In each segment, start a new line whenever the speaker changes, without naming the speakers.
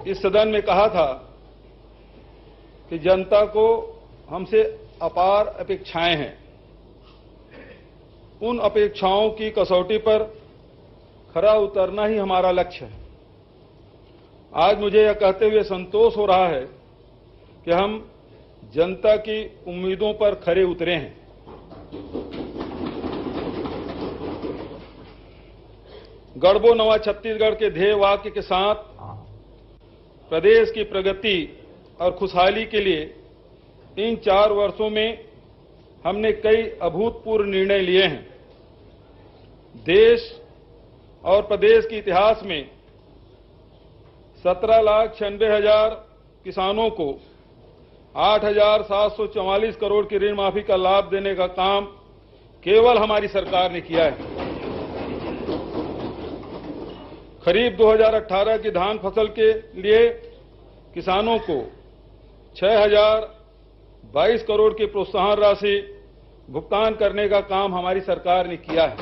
इस सदन में कहा था कि जनता को हमसे अपार अपेक्षाएं हैं। उन अपेक्षाओं की कसौटी पर खरा उतरना ही हमारा लक्ष्य है। आज मुझे यह कहते हुए संतोष हो रहा है कि हम जनता की उम्मीदों पर खरे उतरे हैं। गढ़बो नवा छत्तीसगढ़ के ध्येय वाक्य के साथ प्रदेश की प्रगति और खुशहाली के लिए इन 4 वर्षों में हमने कई अभूतपूर्व निर्णय लिए हैं। देश और प्रदेश के इतिहास में 17,96,000 किसानों को 8,744 करोड़ की ऋण माफी का लाभ देने का काम केवल हमारी सरकार ने किया है। खरीफ 2018 की धान फसल के लिए किसानों को 6,022 करोड़ की प्रोत्साहन राशि भुगतान करने का काम हमारी सरकार ने किया है।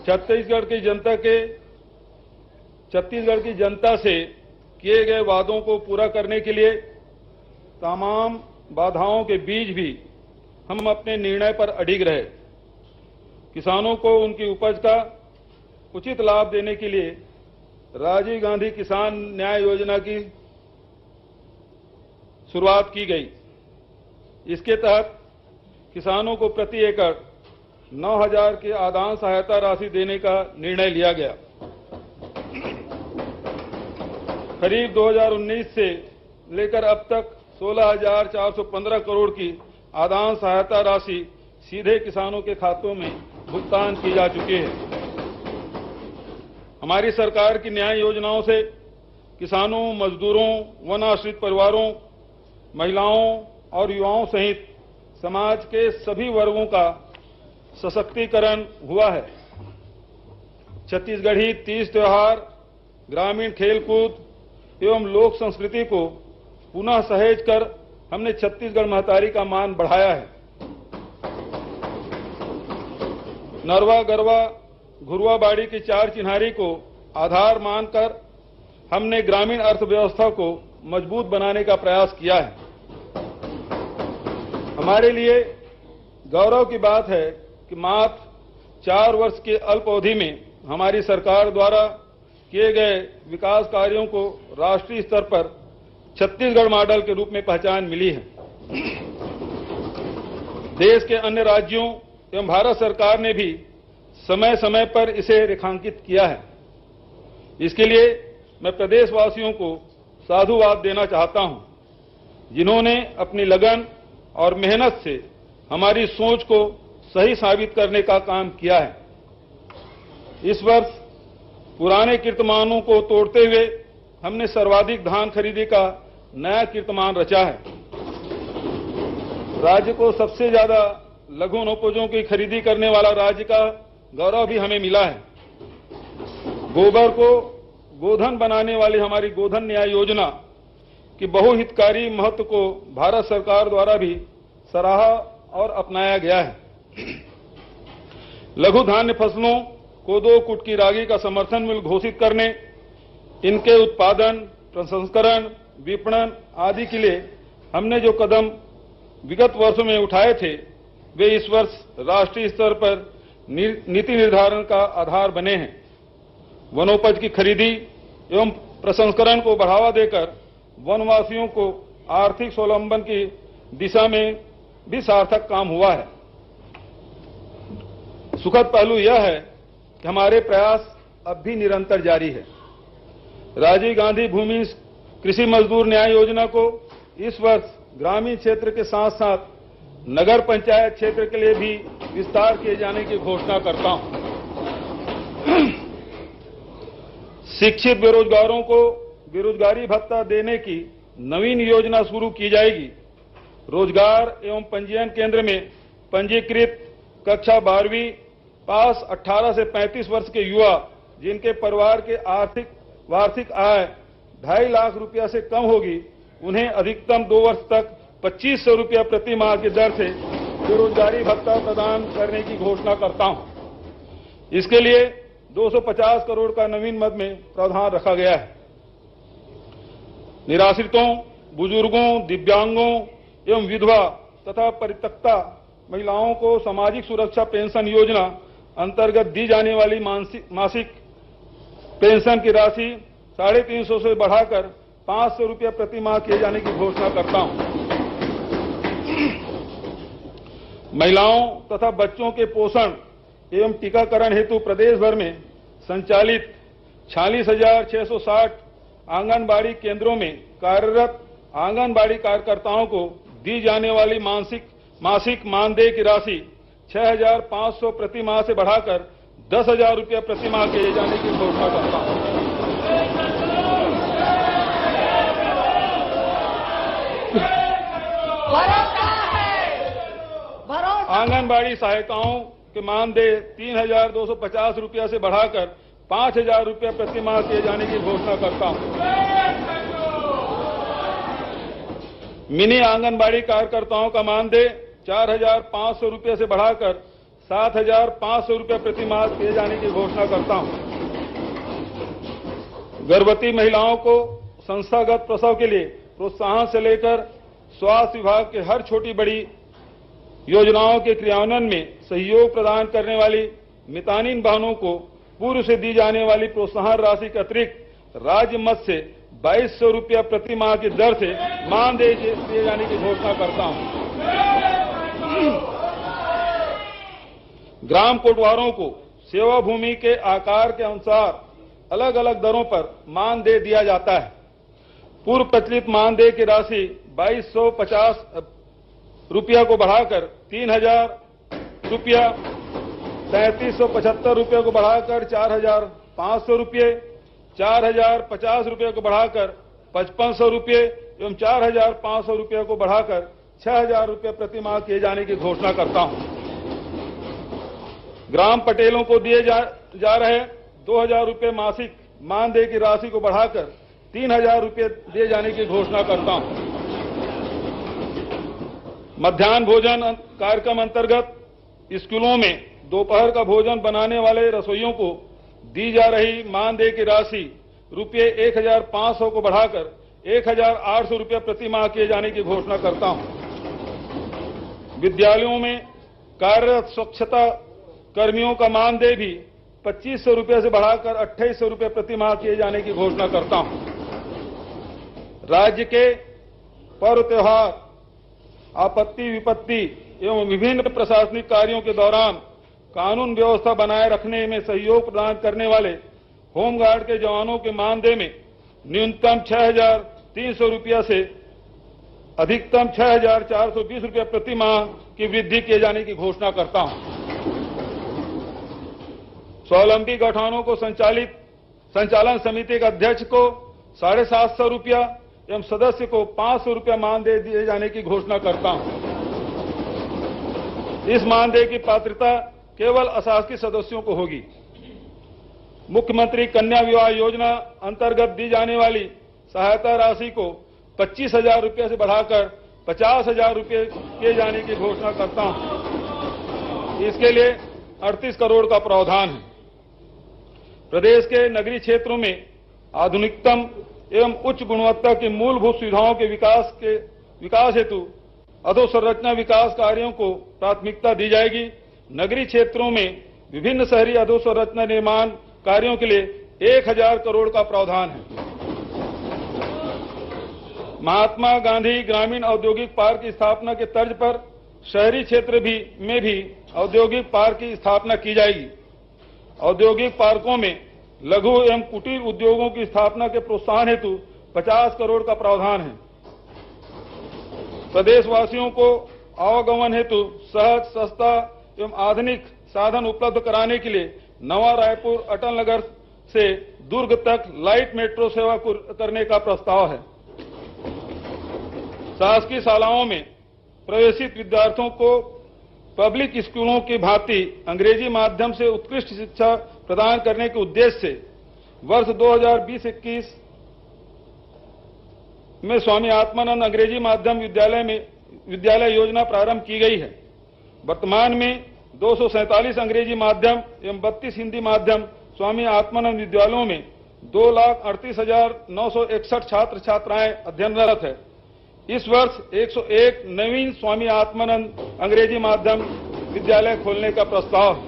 छत्तीसगढ़ की जनता से किए गए वादों को पूरा करने के लिए तमाम बाधाओं के बीच भी हम अपने निर्णय पर अडिग रहे। किसानों को उनकी उपज का उचित लाभ देने के लिए राजीव गांधी किसान न्याय योजना की शुरुआत की गई। इसके तहत किसानों को प्रति एकड़ 9,000 की आदान सहायता राशि देने का निर्णय लिया गया। खरीफ 2019 से लेकर अब तक 16,415 करोड़ की आदान सहायता राशि सीधे किसानों के खातों में भुगतान की जा चुकी है। हमारी सरकार की न्याय योजनाओं से किसानों, मजदूरों, वन आश्रित परिवारों, महिलाओं और युवाओं सहित समाज के सभी वर्गों का सशक्तिकरण हुआ है। छत्तीसगढ़ी तीज त्योहार, ग्रामीण खेलकूद एवं लोक संस्कृति को पुनः सहेज कर हमने छत्तीसगढ़ महतारी का मान बढ़ाया है। नरवा, गरवा, घुरवा बाड़ी की 4 चिन्हारी को आधार मानकर हमने ग्रामीण अर्थव्यवस्था को मजबूत बनाने का प्रयास किया है। हमारे लिए गौरव की बात है कि मात्र 4 वर्ष के अल्प अवधि में हमारी सरकार द्वारा किए गए विकास कार्यों को राष्ट्रीय स्तर पर छत्तीसगढ़ मॉडल के रूप में पहचान मिली है। देश के अन्य राज्यों एवं भारत सरकार ने भी समय समय पर इसे रेखांकित किया है। इसके लिए मैं प्रदेशवासियों को साधुवाद देना चाहता हूं, जिन्होंने अपनी लगन और मेहनत से हमारी सोच को सही साबित करने का काम किया है। इस वर्ष पुराने कीर्तिमानों को तोड़ते हुए हमने सर्वाधिक धान खरीदी का नया कीर्तिमान रचा है। राज्य को सबसे ज्यादा लघु वनोपजों की खरीदी करने वाला राज्य का गौरव भी हमें मिला है। गोबर को गोधन बनाने वाली हमारी गोधन न्याय योजना की बहुहितकारी महत्व को भारत सरकार द्वारा भी सराहा और अपनाया गया है। लघु धान्य फसलों कोदो, कुटकी, रागी का समर्थन मूल्य घोषित करने, इनके उत्पादन, प्रसंस्करण, विपणन आदि के लिए हमने जो कदम विगत वर्षों में उठाए थे, वे इस वर्ष राष्ट्रीय स्तर पर नीति निर्धारण का आधार बने हैं। वनोपज की खरीदी एवं प्रसंस्करण को बढ़ावा देकर वनवासियों को आर्थिक स्वावलंबन की दिशा में भी सार्थक काम हुआ है। सुखद पहलू यह है कि हमारे प्रयास अब भी निरंतर जारी है। राजीव गांधी भूमि कृषि मजदूर न्याय योजना को इस वर्ष ग्रामीण क्षेत्र के साथ साथ नगर पंचायत क्षेत्र के लिए भी विस्तार किए जाने की घोषणा करता हूं। शिक्षित बेरोजगारों को बेरोजगारी भत्ता देने की नवीन योजना शुरू की जाएगी। रोजगार एवं पंजीयन केंद्र में पंजीकृत कक्षा 12वीं पास 18 से 35 वर्ष के युवा जिनके परिवार के वार्षिक आय 2.5 लाख रुपया से कम होगी, उन्हें अधिकतम 2 वर्ष तक 2,500 रुपया प्रति माह की दर से बेरोजगारी भत्ता प्रदान करने की घोषणा करता हूं। इसके लिए 250 करोड़ का नवीन मद में प्रावधान रखा गया है। निराश्रितों, बुजुर्गों, दिव्यांगों एवं विधवा तथा परित्यक्ता महिलाओं को सामाजिक सुरक्षा पेंशन योजना अंतर्गत दी जाने वाली मासिक पेंशन की राशि 350 से बढ़ाकर 500 रुपये प्रति माह किए जाने की घोषणा करता हूं। महिलाओं तथा बच्चों के पोषण एवं टीकाकरण हेतु प्रदेश भर में संचालित 46,660 आंगनबाड़ी केंद्रों में कार्यरत आंगनबाड़ी कार्यकर्ताओं को दी जाने वाली मासिक मानदेय की राशि 6,500 प्रति माह से बढ़ाकर 10,000 रुपये प्रति माह किए जाने की घोषणा करता हूं। आंगनबाड़ी सहायिकाओं के मानदेय 3,250 रुपये से बढ़ाकर 5,000 रुपये प्रति माह किए जाने की घोषणा करता हूं। मिनी आंगनबाड़ी कार्यकर्ताओं का मानदेय 4,500 रुपये से बढ़ाकर 7,500 रुपये प्रति माह किए जाने की घोषणा करता हूं। गर्भवती महिलाओं को संस्थागत प्रसव के लिए प्रोत्साहन से लेकर स्वास्थ्य विभाग के हर छोटी बड़ी योजनाओं के क्रियान्वयन में सहयोग प्रदान करने वाली मितानिन बहनों को पूर्व से दी जाने वाली प्रोत्साहन राशि के अतिरिक्त राज्य मद से 2,200 रुपया प्रति माह की दर से मानदेय दिए जाने की घोषणा करता हूं। ग्राम कोटवारों को सेवा भूमि के आकार के अनुसार अलग अलग दरों पर मानदेय दिया जाता है। पूर्व प्रचलित मानदेय की राशि 2,250 रुपया को बढ़ाकर 3,000 रुपया, 3,375 रुपये को बढ़ाकर 4,500 रुपये, 4,050 रुपये को बढ़ाकर 5,500 रुपये एवं 4,500 रुपये को बढ़ाकर 6,000 रुपये प्रति माह किए जाने की घोषणा करता हूं। ग्राम पटेलों को दिए जा रहे 2,000 रुपये मासिक मानदेय की राशि को बढ़ाकर 3,000 रुपये दिए जाने की घोषणा करता हूं। मध्याह्न भोजन कार्यक्रम अंतर्गत स्कूलों में दोपहर का भोजन बनाने वाले रसोइयों को दी जा रही मानदेय की राशि रुपये 1,500 को बढ़ाकर 1,800 रुपये प्रति माह किए जाने की घोषणा करता हूं। विद्यालयों में कार्यरत स्वच्छता कर्मियों का मानदेय भी 2,500 रुपये से बढ़ाकर 2,800 रुपये प्रति माह किए जाने की घोषणा करता हूं। राज्य के पर्व त्योहार, आपत्ति विपत्ति एवं विभिन्न प्रशासनिक कार्यों के दौरान कानून व्यवस्था बनाए रखने में सहयोग प्रदान करने वाले होमगार्ड के जवानों के मानदेय में न्यूनतम 6,300 रुपया से अधिकतम 6,420 रुपया प्रति माह की वृद्धि किए जाने की घोषणा करता हूं। स्वावलंबी गौठानों को संचालन समिति के अध्यक्ष को 750 रुपया एवं सदस्य को 500 रुपया मानदेय दिए जाने की घोषणा करता हूं। इस मानदेय की पात्रता केवल अशासकीय सदस्यों को होगी। मुख्यमंत्री कन्या विवाह योजना अंतर्गत दी जाने वाली सहायता राशि को 25,000 रुपये से बढ़ाकर 50,000 रुपये किए जाने की घोषणा करता हूं। इसके लिए 38 करोड़ का प्रावधान है। प्रदेश के नगरीय क्षेत्रों में आधुनिकतम एवं उच्च गुणवत्ता की मूलभूत सुविधाओं के विकास हेतु अधोसंरचना विकास कार्यों को प्राथमिकता दी जाएगी। नगरीय क्षेत्रों में विभिन्न शहरी अधोसंरचना निर्माण कार्यों के लिए 1,000 करोड़ का प्रावधान है। महात्मा गांधी ग्रामीण औद्योगिक पार्क की स्थापना के तर्ज पर शहरी क्षेत्र में भी औद्योगिक पार्क की स्थापना की जाएगी। औद्योगिक पार्कों में लघु एवं कुटीर उद्योगों की स्थापना के प्रोत्साहन हेतु 50 करोड़ का प्रावधान है। प्रदेशवासियों को आवागमन हेतु सहज, सस्ता एवं आधुनिक साधन उपलब्ध कराने के लिए नवा रायपुर अटल नगर से दुर्ग तक लाइट मेट्रो सेवा करने का प्रस्ताव है। शासकीय शालाओं में प्रवेशित विद्यार्थियों को पब्लिक स्कूलों की भांति अंग्रेजी माध्यम से उत्कृष्ट शिक्षा प्रदान करने के उद्देश्य से वर्ष 2020-21 में स्वामी आत्मानंद अंग्रेजी माध्यम विद्यालय योजना प्रारंभ की गई है। वर्तमान में 247 अंग्रेजी माध्यम एवं 32 हिंदी माध्यम स्वामी आत्मानंद विद्यालयों में 2,38,961 छात्र छात्राएं अध्ययनरत है। इस वर्ष 101 नवीन स्वामी आत्मानंद अंग्रेजी माध्यम विद्यालय खोलने का प्रस्ताव है।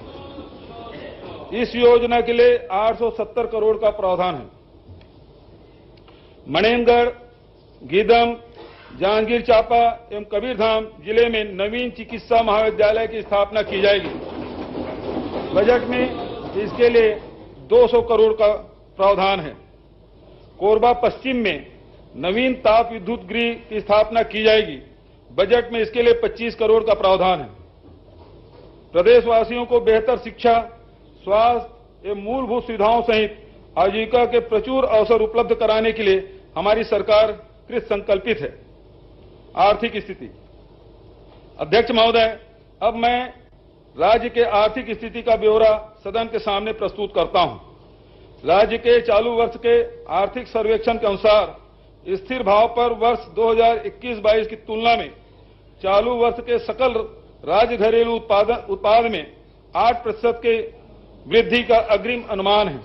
इस योजना के लिए 870 करोड़ का प्रावधान है। मणेनगढ़, गीदम, जांजगीर चांपा एवं कबीरधाम जिले में नवीन चिकित्सा महाविद्यालय की स्थापना की जाएगी। बजट में इसके लिए 200 करोड़ का प्रावधान है। कोरबा पश्चिम में नवीन ताप विद्युत गृह की स्थापना की जाएगी। बजट में इसके लिए 25 करोड़ का प्रावधान है। प्रदेशवासियों को बेहतर शिक्षा, स्वास्थ्य एवं मूलभूत सुविधाओं सहित आजीविका के प्रचुर अवसर उपलब्ध कराने के लिए हमारी सरकार कृत संकल्पित है। आर्थिक स्थिति। अध्यक्ष महोदय, अब मैं राज्य के आर्थिक स्थिति का ब्यौरा सदन के सामने प्रस्तुत करता हूं। राज्य के चालू वर्ष के आर्थिक सर्वेक्षण के अनुसार स्थिर भाव पर वर्ष 2021-22 की तुलना में चालू वर्ष के सकल राज्य घरेलू उत्पाद में 8% के वृद्धि का अग्रिम अनुमान है,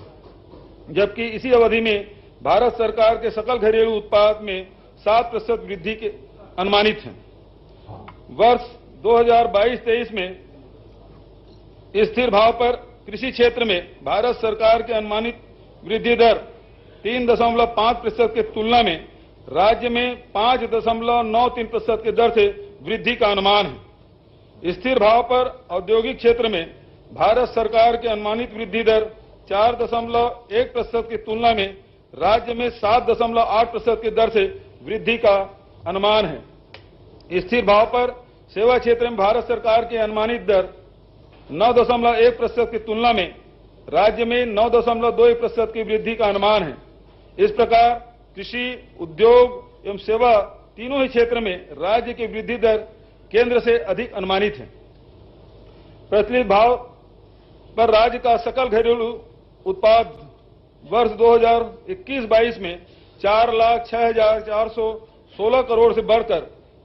जबकि इसी अवधि में भारत सरकार के सकल घरेलू उत्पाद में 7% वृद्धि के अनुमानित है। वर्ष 2022-23 में स्थिर भाव पर कृषि क्षेत्र में भारत सरकार के अनुमानित वृद्धि दर 3.5% की तुलना में राज्य में 5.93% की दर से वृद्धि का अनुमान है। स्थिर भाव पर औद्योगिक क्षेत्र में भारत सरकार के अनुमानित वृद्धि दर 4.1% की तुलना में राज्य में 7.8% की दर से वृद्धि का अनुमान है। स्थिर भाव पर सेवा क्षेत्र में भारत सरकार की अनुमानित दर 9.1% की तुलना में राज्य में 9.2% की वृद्धि का अनुमान है। इस प्रकार कृषि, उद्योग एवं सेवा तीनों ही क्षेत्र में राज्य की वृद्धि दर केंद्र से अधिक अनुमानित है। प्रचलित भाव पर राज्य का सकल घरेलू उत्पाद वर्ष 2021-22 में 4,06,416 करोड़ से बढ़कर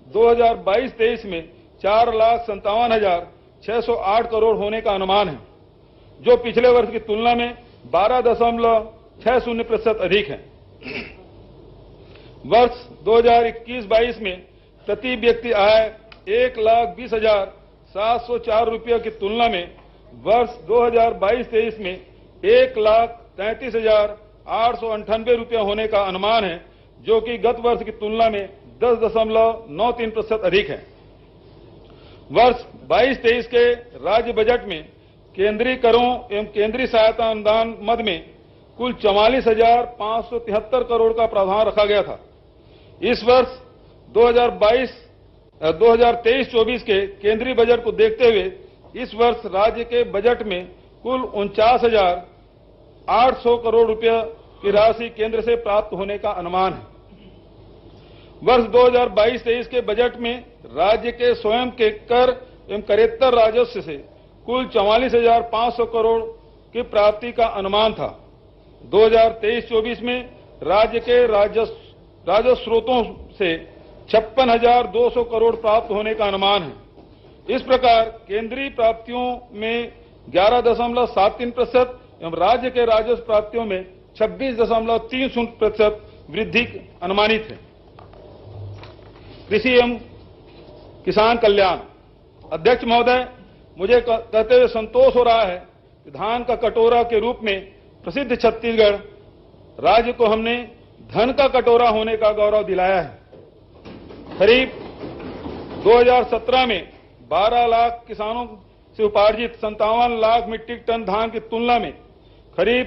2022-23 में 4,57,608 करोड़ होने का अनुमान है, जो पिछले वर्ष की तुलना में 12.60% अधिक है। वर्ष 2021-22 में प्रति व्यक्ति आय 1,20,704 रुपये की तुलना में वर्ष 2022-23 में 1,33,898 रुपये होने का अनुमान है, जो कि गत वर्ष की तुलना में 10.93% अधिक है। वर्ष 22-23 के राज्य बजट में केंद्रीय करों एवं केंद्रीय सहायता अनुदान मद में कुल 44,573 करोड़ का प्रावधान रखा गया था। इस वर्ष 2023-24 के केंद्रीय बजट को देखते हुए इस वर्ष राज्य के बजट में कुल 49,800 करोड़ रुपये की राशि केंद्र से प्राप्त होने का अनुमान है। वर्ष 2022-23 के बजट में राज्य के स्वयं के कर एवं करेत्तर राजस्व से कुल 44,500 करोड़ की प्राप्ति का अनुमान था। 2023-24 में राज्य के राजस्व स्रोतों से 56,200 करोड़ प्राप्त होने का अनुमान है। इस प्रकार केंद्रीय प्राप्तियों में 11.73% एवं राज्य के राजस्व प्राप्तियों में 26.30% वृद्धि अनुमानित है। कृषि एवं किसान कल्याण। अध्यक्ष महोदय, मुझे कहते हुए संतोष हो रहा है कि धान का कटोरा के रूप में प्रसिद्ध छत्तीसगढ़ राज्य को हमने धन का कटोरा होने का गौरव दिलाया है। खरीफ 2017 में 12 लाख किसानों से उपार्जित 57 लाख मीट्रिक टन धान की तुलना में खरीफ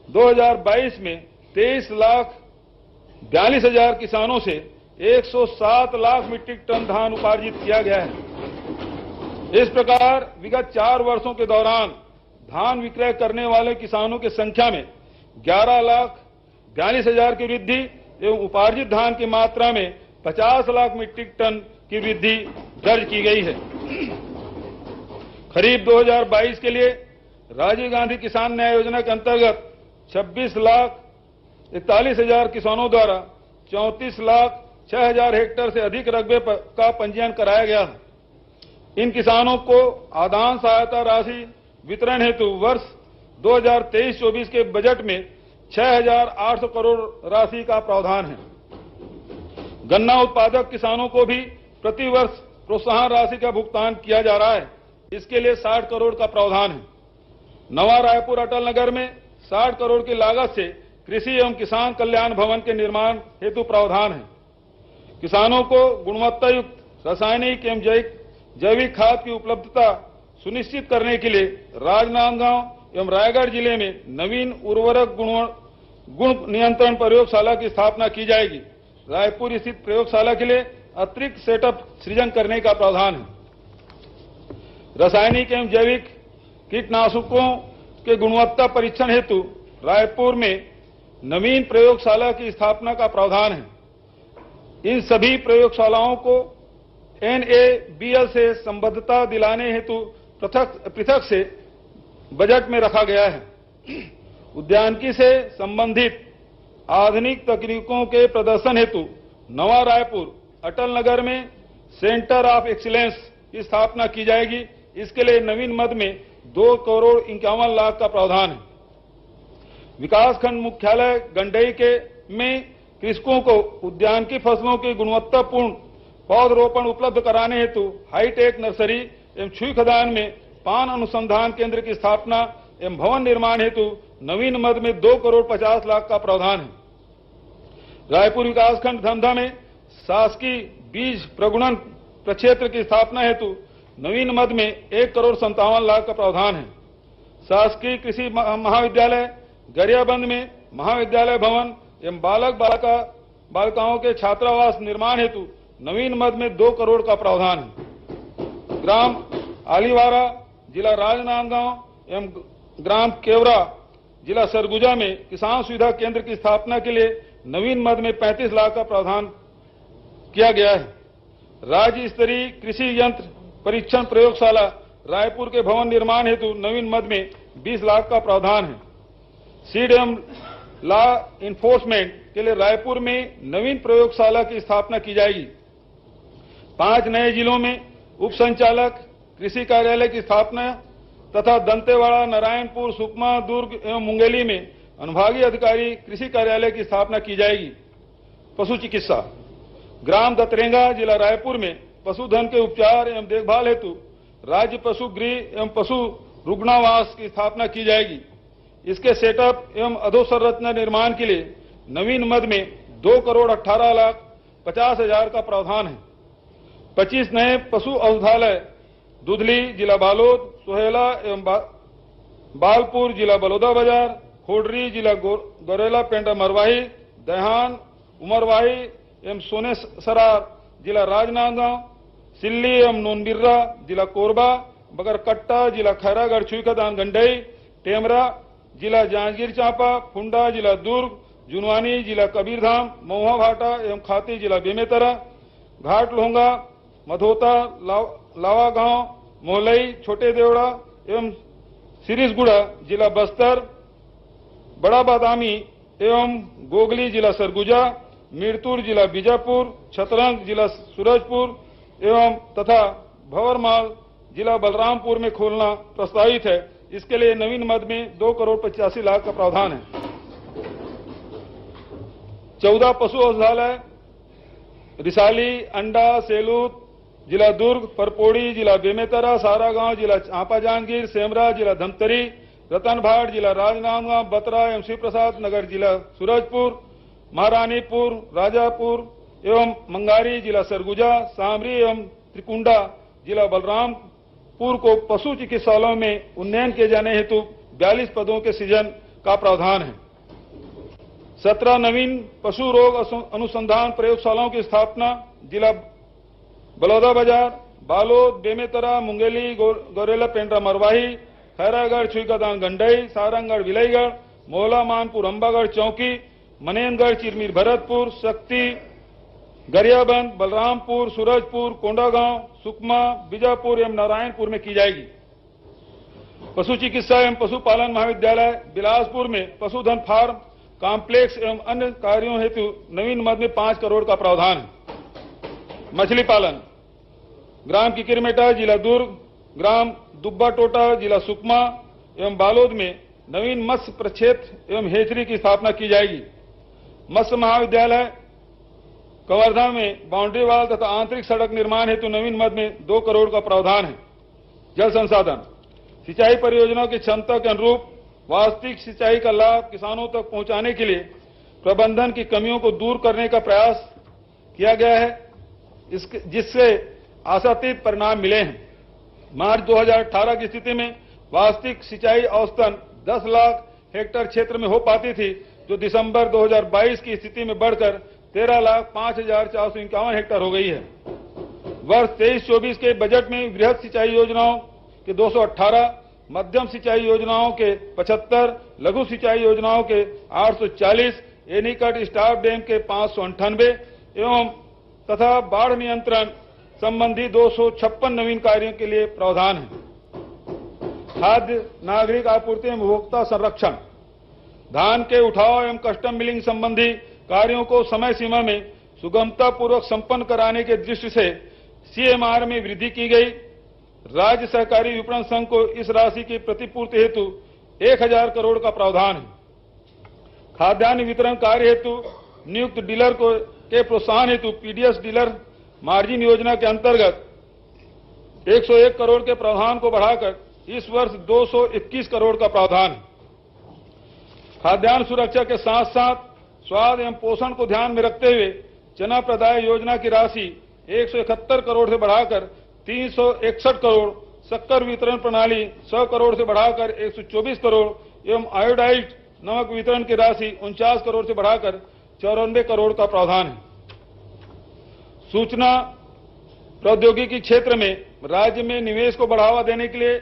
2022 में 23,42,000 किसानों से 107 लाख मीट्रिक टन धान उपार्जित किया गया है। इस प्रकार विगत 4 वर्षों के दौरान धान विक्रय करने वाले किसानों की संख्या में 11,42,000 की वृद्धि एवं उपार्जित धान की मात्रा में 50 लाख मीट्रिक टन की वृद्धि दर्ज की गई है। खरीफ 2022 के लिए राजीव गांधी किसान न्याय योजना के अंतर्गत 26,41,000 किसानों द्वारा 34,06,000 हेक्टेयर से अधिक रकबे का पंजीयन कराया गया है। इन किसानों को आदान सहायता राशि वितरण हेतु वर्ष 2023-24 के बजट में 6,800 करोड़ राशि का प्रावधान है। गन्ना उत्पादक किसानों को भी प्रतिवर्ष प्रोत्साहन राशि का भुगतान किया जा रहा है। इसके लिए 60 करोड़ का प्रावधान है। नवा रायपुर अटल नगर में 60 करोड़ की लागत से कृषि एवं किसान कल्याण भवन के निर्माण हेतु प्रावधान है। किसानों को गुणवत्ता युक्त रासायनिक एवं जैविक खाद की उपलब्धता सुनिश्चित करने के लिए राजनांदगांव एवं रायगढ़ जिले में नवीन उर्वरक गुण नियंत्रण प्रयोगशाला की स्थापना की जाएगी। रायपुर स्थित प्रयोगशाला के लिए अतिरिक्त सेटअप सृजन करने का प्रावधान है। रासायनिक एवं जैविक कीटनाशकों के गुणवत्ता परीक्षण हेतु रायपुर में नवीन प्रयोगशाला की स्थापना का प्रावधान है। इन सभी प्रयोगशालाओं को NABL से संबद्धता दिलाने हेतु पृथक से बजट में रखा गया है। उद्यानिकी से संबंधित आधुनिक तकनीकों के प्रदर्शन हेतु नवा रायपुर अटल नगर में सेंटर ऑफ एक्सीलेंस की स्थापना की जाएगी। इसके लिए नवीन मद में 2 करोड़ 51 लाख का प्रावधान है। विकासखंड मुख्यालय गंडई में कृषकों को उद्यानिकी फसलों की गुणवत्तापूर्ण पौधरोपण उपलब्ध कराने हेतु हाईटेक नर्सरी एवं छुई खदान में पान अनुसंधान केंद्र की स्थापना एवं भवन निर्माण हेतु नवीन मद में 2 करोड़ 50 लाख का प्रावधान है। रायपुर विकासखंड धमधा में शासकीय बीज प्रगुणन प्रक्षेत्र की स्थापना हेतु नवीन मद में 1 करोड़ 57 लाख का प्रावधान है। शासकीय कृषि महाविद्यालय गरियाबंद में महाविद्यालय भवन एवं बालिकाओं के छात्रावास निर्माण हेतु नवीन मद में 2 करोड़ का प्रावधान है। ग्राम आलीवारा जिला राजनांदगांव एवं ग्राम केवरा जिला सरगुजा में किसान सुविधा केंद्र की स्थापना के लिए नवीन मद में 35 लाख का प्रावधान किया गया है। राज्य स्तरीय कृषि यंत्र परीक्षण प्रयोगशाला रायपुर के भवन निर्माण हेतु नवीन मद में 20 लाख का प्रावधान है। सीड एवं लॉ इन्फोर्समेंट के लिए रायपुर में नवीन प्रयोगशाला की स्थापना की जाएगी। 5 नए जिलों में उप संचालक कृषि कार्यालय की स्थापना तथा दंतेवाड़ा, नारायणपुर, सुकमा, दुर्ग एवं मुंगेली में अनुभागीय अधिकारी कृषि कार्यालय की स्थापना की जाएगी। पशु चिकित्सा ग्राम दतरेंगा जिला रायपुर में पशुधन के उपचार एवं देखभाल हेतु राज्य पशु गृह एवं पशु रुग्णावास की स्थापना की जाएगी। इसके सेटअप एवं अधोसंरचना निर्माण के लिए नवीन मद में 2 करोड़ 18 लाख 50 हजार का प्रावधान है। 25 नए पशु औषधालय दुधली जिला बालोद, सोहेला एवं बालपुर जिला बलौदा बाजार, खोडरी जिला गौरेला पेंडा मरवाही, दहान उमरवाही एवं सोनेसरार जिला राजनांदगांव, सिल्ली एवं नोनबिर्रा जिला कोरबा, बगरकट्टा जिला खैरागढ़ छुईखदान गंडई, टेमरा जिला जांजगीर चांपा, फुंडा जिला दुर्ग, जुनवानी जिला कबीरधाम, महुआ भाटा एवं खाती जिला बेमेतरा, घाट लोहंगा, मधोता, लावा गांव, मोहलई, छोटे देवड़ा एवं सिरिसगुड़ा जिला बस्तर, बड़ा बादामी एवं गोगली जिला सरगुजा, मीरतुर जिला बीजापुर, छतरंग जिला सूरजपुर एवं तथा भंवरमाल जिला बलरामपुर में खोलना प्रस्तावित है। इसके लिए नवीन मद में 2 करोड़ 85 लाख का प्रावधान है। 14 पशु औषधालय रिसाली, अंडा, सेलूत जिला दुर्ग, परपोड़ी जिला बेमेतरा, सारागांव जिला चांपा जांजगीर, सेमरा जिला धमतरी, रतनभाट जिला राजनांदगांव, बतरा एवं शिव प्रसाद नगर जिला सूरजपुर, महारानीपुर, राजापुर एवं मंगारी जिला सरगुजा, सामरी एवं त्रिकुंडा जिला बलरामपुर को पशु चिकित्सालयों में उन्नयन किए जाने हेतु 42 पदों के सृजन का प्रावधान है। 17 नवीन पशु रोग अनुसंधान प्रयोगशालाओं की स्थापना जिला बलौदा बाजार, बालोद, बेमेतरा, मुंगेली, गौरेला पेंड्रा मरवाही, खैरागढ़ छुईखदान गंडई, सारंगगढ़ विलईगढ़, मोहला मानपुर अंबागढ़ चौकी, मनेनगढ़ चिरमीर भरतपुर, शक्ति गरियाबंद, बलरामपुर, सूरजपुर, कोंडागांव, सुकमा, बीजापुर एवं नारायणपुर में की जाएगी। पशु चिकित्सा एवं पशुपालन महाविद्यालय बिलासपुर में पशुधन फार्म कॉम्प्लेक्स एवं अन्य कार्यों हेतु नवीन मद में 5 करोड़ का प्रावधान है। मछली पालन ग्राम किकिरमेटा जिला दुर्ग, ग्राम दुब्बा टोटा जिला सुकमा एवं बालोद में नवीन मत्स्य प्रक्षेत्र एवं हेचरी की स्थापना की जाएगी। मत्स्य महाविद्यालय कवर्धा में बाउंड्री वाल तथा आंतरिक सड़क निर्माण हेतु नवीन मद में 2 करोड़ का प्रावधान है। जल संसाधन सिंचाई परियोजनाओं की क्षमता के अनुरूप वास्तविक सिंचाई का लाभ किसानों तक पहुंचाने के लिए प्रबंधन की कमियों को दूर करने का प्रयास किया गया है, जिससे आशातीत परिणाम मिले हैं। मार्च 2018 की स्थिति में वास्तविक सिंचाई औसतन 10 लाख हेक्टेयर क्षेत्र में हो पाती थी, जो दिसंबर 2022 की स्थिति में बढ़कर 13,05,451 हेक्टेयर हो गई है। वर्ष 23-24 के बजट में वृहद सिंचाई योजनाओं के 218, मध्यम सिंचाई योजनाओं के 75, लघु सिंचाई योजनाओं के 840, एनीकट स्टाफ डैम के 598 एवं तथा बाढ़ नियंत्रण संबंधी 256 नवीन कार्यों के लिए प्रावधान है। खाद्य नागरिक आपूर्ति एवं उपभोक्ता संरक्षण धान के उठाव एवं कस्टम मिलिंग संबंधी कार्यों को समय सीमा में सुगमता पूर्वक संपन्न कराने के दृष्टि से सीएमआर में वृद्धि की गई। राज्य सहकारी विपणन संघ को इस राशि की प्रतिपूर्ति हेतु 1000 करोड़ का प्रावधान है। खाद्यान्न वितरण कार्य हेतु नियुक्त डीलर को के प्रोत्साहन हेतु पीडीएस डीलर मार्जिन योजना के अंतर्गत 101 करोड़ के प्रावधान को बढ़ाकर इस वर्ष 221 करोड़ का प्रावधान है। खाद्यान्न सुरक्षा के साथ साथ स्वाद एवं पोषण को ध्यान में रखते हुए चना प्रदाय योजना की राशि 171 करोड़ से बढ़ाकर 361 करोड़, शक्कर वितरण प्रणाली 100 करोड़ से बढ़ाकर 124 करोड़ एवं आयोडाइज्ड नमक वितरण की राशि 49 करोड़ से बढ़ाकर 94 करोड़ का प्रावधान है। सूचना प्रौद्योगिकी क्षेत्र में राज्य में निवेश को बढ़ावा देने के लिए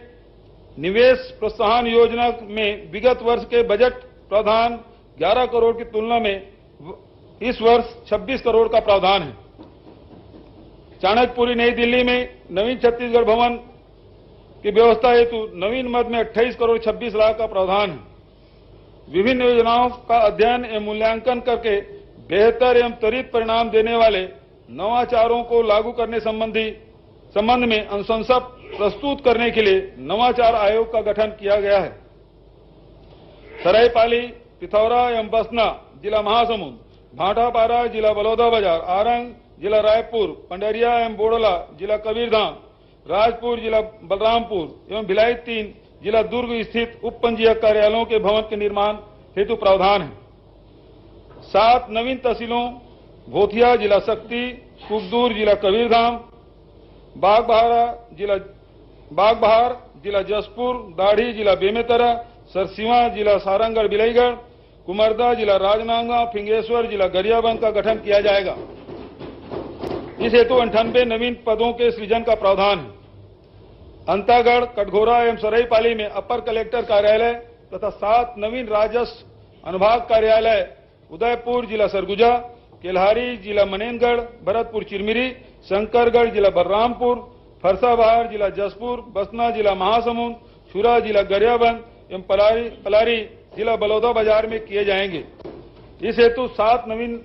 निवेश प्रोत्साहन योजना में विगत वर्ष के बजट प्रावधान 11 करोड़ की तुलना में इस वर्ष 26 करोड़ का प्रावधान है। चाणक्यपुरी नई दिल्ली में नवीन छत्तीसगढ़ भवन की व्यवस्था हेतु नवीन मद में 28 करोड़ 26 लाख का प्रावधान है। विभिन्न योजनाओं का अध्ययन एवं मूल्यांकन करके बेहतर एवं त्वरित परिणाम देने वाले नवाचारों को लागू करने संबंध में अनुशंसा प्रस्तुत करने के लिए नवाचार आयोग का गठन किया गया है। सरायपाली, पिथौरा एवं बसना जिला महासमुंद, भाटापारा जिला बलौदाबाजार, आरंग जिला रायपुर, पंडरिया एवं बोडला जिला कबीरधाम, राजपुर जिला बलरामपुर एवं भिलाई 3 जिला दुर्ग स्थित उप पंजीयक कार्यालयों के भवन के निर्माण हेतु प्रावधान है। 7 नवीन तहसीलों भोथिया जिला शक्ति, कुकदूर जिला कबीरधाम, बागबहार जिला जसपुर, दाढ़ी जिला बेमेतरा, सरसीवा जिला सारंगढ़ बिलाईगढ़, कुमरदा जिला राजनांदगांव, फिंगेश्वर जिला गरियाबंद का गठन किया जाएगा। इस हेतु 98 नवीन पदों के सृजन का प्रावधान है। अंतागढ़, कटघोरा एवं सरायपाली में अपर कलेक्टर कार्यालय तथा 7 नवीन राजस्व अनुभाग कार्यालय उदयपुर जिला सरगुजा, केल्हारी जिला मनेनगढ़, भरतपुर चिरमिरी, शंकरगढ़ जिला बलरामपुर, फरसाबहार जिला जसपुर, बसना जिला महासमुंद, छुरा जिला गरियाबंद एवं पलारी जिला बलौदाबाजार में किए जाएंगे। इस हेतु 7 नवीन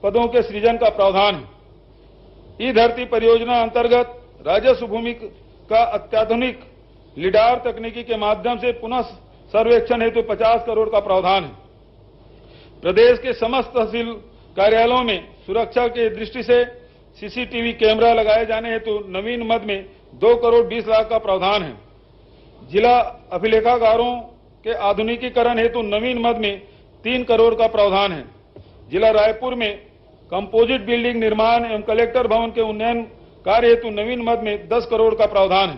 पदों के सृजन का प्रावधान है। ई धरती परियोजना अंतर्गत राजस्व भूमि का अत्याधुनिक लिडार तकनीकी के माध्यम से पुनः सर्वेक्षण हेतु 50 करोड़ का प्रावधान है। प्रदेश के समस्त तहसील कार्यालयों में सुरक्षा की दृष्टि से सीसीटीवी कैमरा लगाए जाने हेतु नवीन मद में 2 करोड़ 20 लाख का प्रावधान है। जिला अभिलेखागारों के आधुनिकीकरण हेतु नवीन मद में 3 करोड़ का प्रावधान है। जिला रायपुर में कंपोजिट बिल्डिंग निर्माण एवं कलेक्टर भवन के उन्नयन कार्य हेतु नवीन मद में 10 करोड़ का प्रावधान है।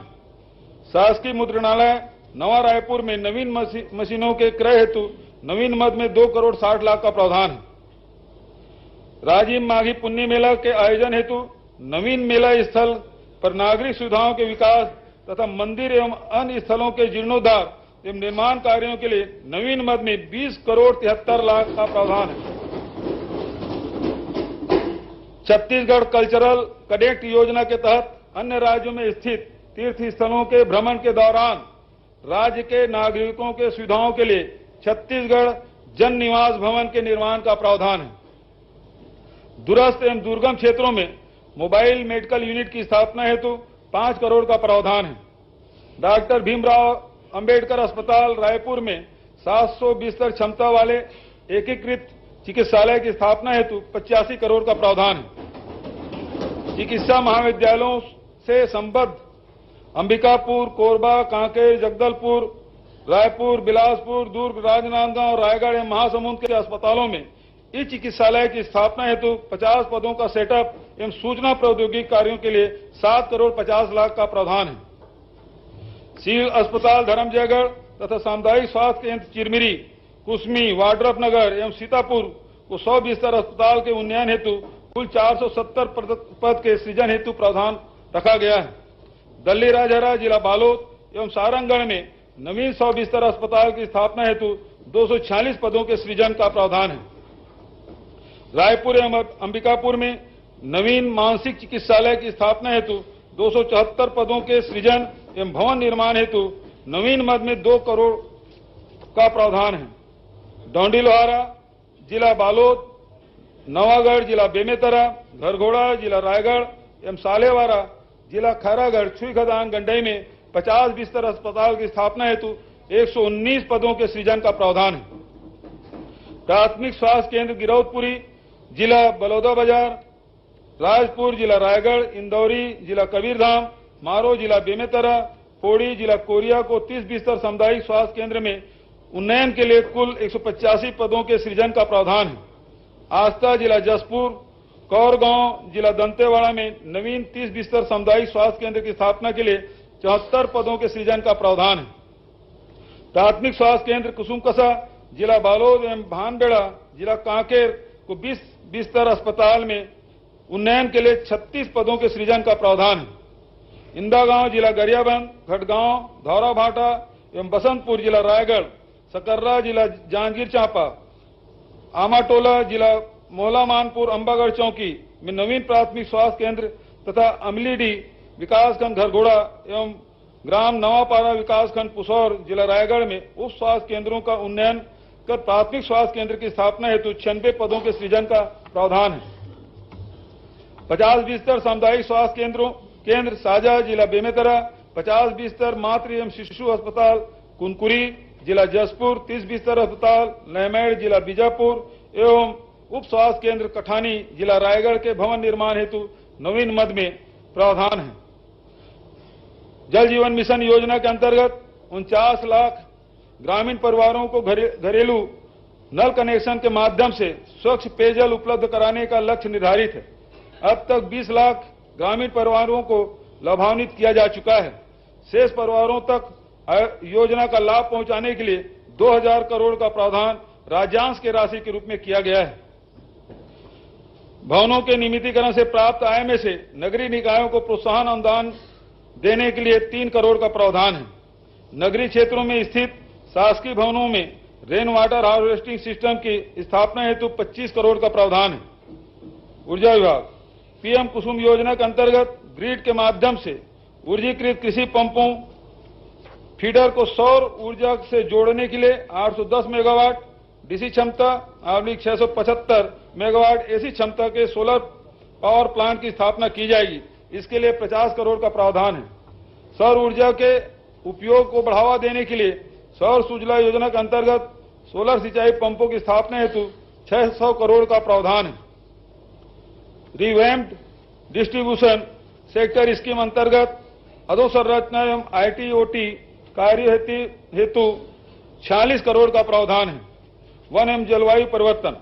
शासकीय मुद्रणालय नवा रायपुर में नवीन मशीनों के क्रय हेतु नवीन मद में 2 करोड़ 60 लाख का प्रावधान है। राजिम माघी पुण्य मेला के आयोजन हेतु नवीन मेला स्थल पर नागरिक सुविधाओं के विकास तथा मंदिर एवं अन्य स्थलों के जीर्णोद्धार एवं निर्माण कार्यों के लिए नवीन मद में 20 करोड़ 73 लाख का प्रावधान है। छत्तीसगढ़ कल्चरल कैडेट योजना के तहत अन्य राज्यों में स्थित तीर्थ स्थलों के भ्रमण के दौरान राज्य के नागरिकों के सुविधाओं के लिए छत्तीसगढ़ जन निवास भवन के निर्माण का प्रावधान है। दूरस्थ एवं दुर्गम क्षेत्रों में मोबाइल मेडिकल यूनिट की स्थापना हेतु 5 करोड़ का प्रावधान है। डॉक्टर भीमराव अंबेडकर अस्पताल रायपुर में 700 बिस्तर क्षमता वाले एकीकृत चिकित्सालय की स्थापना हेतु 85 करोड़ का प्रावधान है। चिकित्सा महाविद्यालयों से संबद्ध अंबिकापुर, कोरबा, कांकेर, जगदलपुर, रायपुर, बिलासपुर, दुर्ग, राजनांदगांव, रायगढ़ एवं महासमुंद के अस्पतालों में इस चिकित्सालय की स्थापना हेतु 50 पदों का सेटअप एवं सूचना प्रौद्योगिकी कार्यों के लिए 7 करोड़ 50 लाख का प्रावधान है। सिविल अस्पताल धर्मजयगढ़ तथा सामुदायिक स्वास्थ्य केंद्र चिरमिरी, कुसमी, वाड्रफनगर एवं सीतापुर को 100 बिस्तर अस्पताल के उन्नयन हेतु कुल 470 पद के सृजन हेतु प्रावधान रखा गया है। दल्ली राजहरा, जिला बालोद एवं सारंगगढ़ में नवीन 100 बिस्तर अस्पताल की स्थापना हेतु 246 पदों के सृजन का प्रावधान है। रायपुर एवं अंबिकापुर में नवीन मानसिक चिकित्सालय की स्थापना हेतु 274 पदों के सृजन एवं भवन निर्माण हेतु नवीन मद में 2 करोड़ का प्रावधान है। डौंडी लोहारा, जिला बालोद, नवागढ़, जिला बेमेतरा, घरघोड़ा, जिला रायगढ़ एवं सालेवारा, जिला खैरागढ़, छुईखदान, गंडई में 50 बिस्तर अस्पताल की स्थापना हेतु 119 पदों के सृजन का प्रावधान है। प्राथमिक स्वास्थ्य केंद्र गिरौदपुरी, जिला बलौदाबाजार, राजपुर, जिला रायगढ़, इंदौरी, जिला कबीरधाम, मारो, जिला बेमेतरा, पौड़ी, जिला कोरिया को 30 बिस्तर सामुदायिक स्वास्थ्य केंद्र में उन्नयन के लिए कुल 185 पदों के सृजन का प्रावधान है। आस्था, जिला जसपुर, कौरगांव, जिला दंतेवाड़ा में नवीन 30 बिस्तर सामुदायिक स्वास्थ्य केंद्र की स्थापना के लिए 74 पदों के सृजन का प्रावधान है। प्राथमिक स्वास्थ्य केंद्र कुसुमकसा, जिला बालोद एवं भानबेड़ा, जिला कांकेर को 20 बिस्तर अस्पताल में उन्नयन के लिए 36 पदों के सृजन का प्रावधान है। इंदागांव, जिला गरियाबंद, खड़गांव, धौराभाटा एवं बसंतपुर, जिला रायगढ़, सकर्रा, जिला जांजगीर चांपा, आमाटोला, जिला मोहला मानपुर, अंबागढ़ चौकी में नवीन प्राथमिक स्वास्थ्य केंद्र तथा अमलीडी विकासखंड घरघोड़ा एवं ग्राम नवापारा विकासखंड पुसौर, जिला रायगढ़ में उप स्वास्थ्य केंद्रों का उन्नयन कर प्राथमिक स्वास्थ्य केंद्र की स्थापना हेतु 96 पदों के सृजन का प्रावधान है। 50 बिस्तर सामुदायिक स्वास्थ्य केंद्र साजा, जिला बेमेतरा, 50 बिस्तर मातृ एवं शिशु अस्पताल कुनकुरी, जिला जसपुर, 30 बिस्तर अस्पताल नैमेड़, जिला बीजापुर एवं उप स्वास्थ्य केंद्र कठानी, जिला रायगढ़ के भवन निर्माण हेतु नवीन मद में प्रावधान है। जल जीवन मिशन योजना के अंतर्गत 49 लाख ग्रामीण परिवारों को घरेलू नल कनेक्शन के माध्यम से स्वच्छ पेयजल उपलब्ध कराने का लक्ष्य निर्धारित है। अब तक 20 लाख ग्रामीण परिवारों को लाभान्वित किया जा चुका है। शेष परिवारों तक योजना का लाभ पहुंचाने के लिए 2000 करोड़ का प्रावधान राज्यांश के राशि के रूप में किया गया है। भवनों के नियमितीकरण से प्राप्त आय में से नगरीय निकायों को प्रोत्साहन अनुदान देने के लिए 3 करोड़ का प्रावधान है। नगरीय क्षेत्रों में स्थित शासकीय भवनों में रेन वाटर हार्वेस्टिंग सिस्टम की स्थापना हेतु 25 करोड़ का प्रावधान है। ऊर्जा विभाग पीएम कुसुम योजना के अंतर्गत ग्रिड के माध्यम से ऊर्जीकृत कृषि पंपों फीडर को सौर ऊर्जा से जोड़ने के लिए 810 मेगावाट डीसी क्षमता 675 मेगावाट एसी क्षमता के सोलर पावर प्लांट की स्थापना की जाएगी। इसके लिए 50 करोड़ का प्रावधान है। सौर ऊर्जा के उपयोग को बढ़ावा देने के लिए सौर सुजला योजना के अंतर्गत सोलर सिंचाई पंपों की स्थापना हेतु 600 करोड़ का प्रावधान है। रिवैम्प्ड डिस्ट्रीब्यूशन सेक्टर स्कीम अंतर्गत अधोसंरचना एवं आईटी-ओटी कार्य हेतु 46 करोड़ का प्रावधान है। वन एवं जलवायु परिवर्तन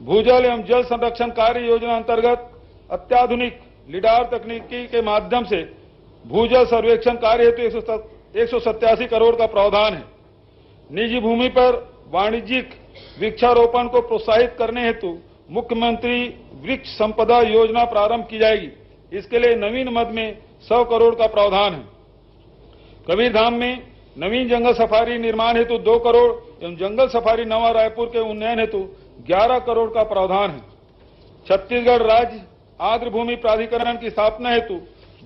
भूजल एवं जल संरक्षण कार्य योजना अंतर्गत अत्याधुनिक लिडार तकनीकी के माध्यम से भूजल सर्वेक्षण कार्य हेतु 187 करोड़ का प्रावधान है। निजी भूमि पर वाणिज्यिक वृक्षारोपण को प्रोत्साहित करने हेतु मुख्यमंत्री वृक्ष संपदा योजना प्रारंभ की जाएगी। इसके लिए नवीन मद में 100 करोड़ का प्रावधान है। कबीरधाम में नवीन जंगल सफारी निर्माण हेतु 2 करोड़ एवं जंगल सफारी नवा रायपुर के उन्नयन हेतु 11 करोड़ का प्रावधान है। छत्तीसगढ़ राज्य आर्द्र भूमि प्राधिकरण की स्थापना हेतु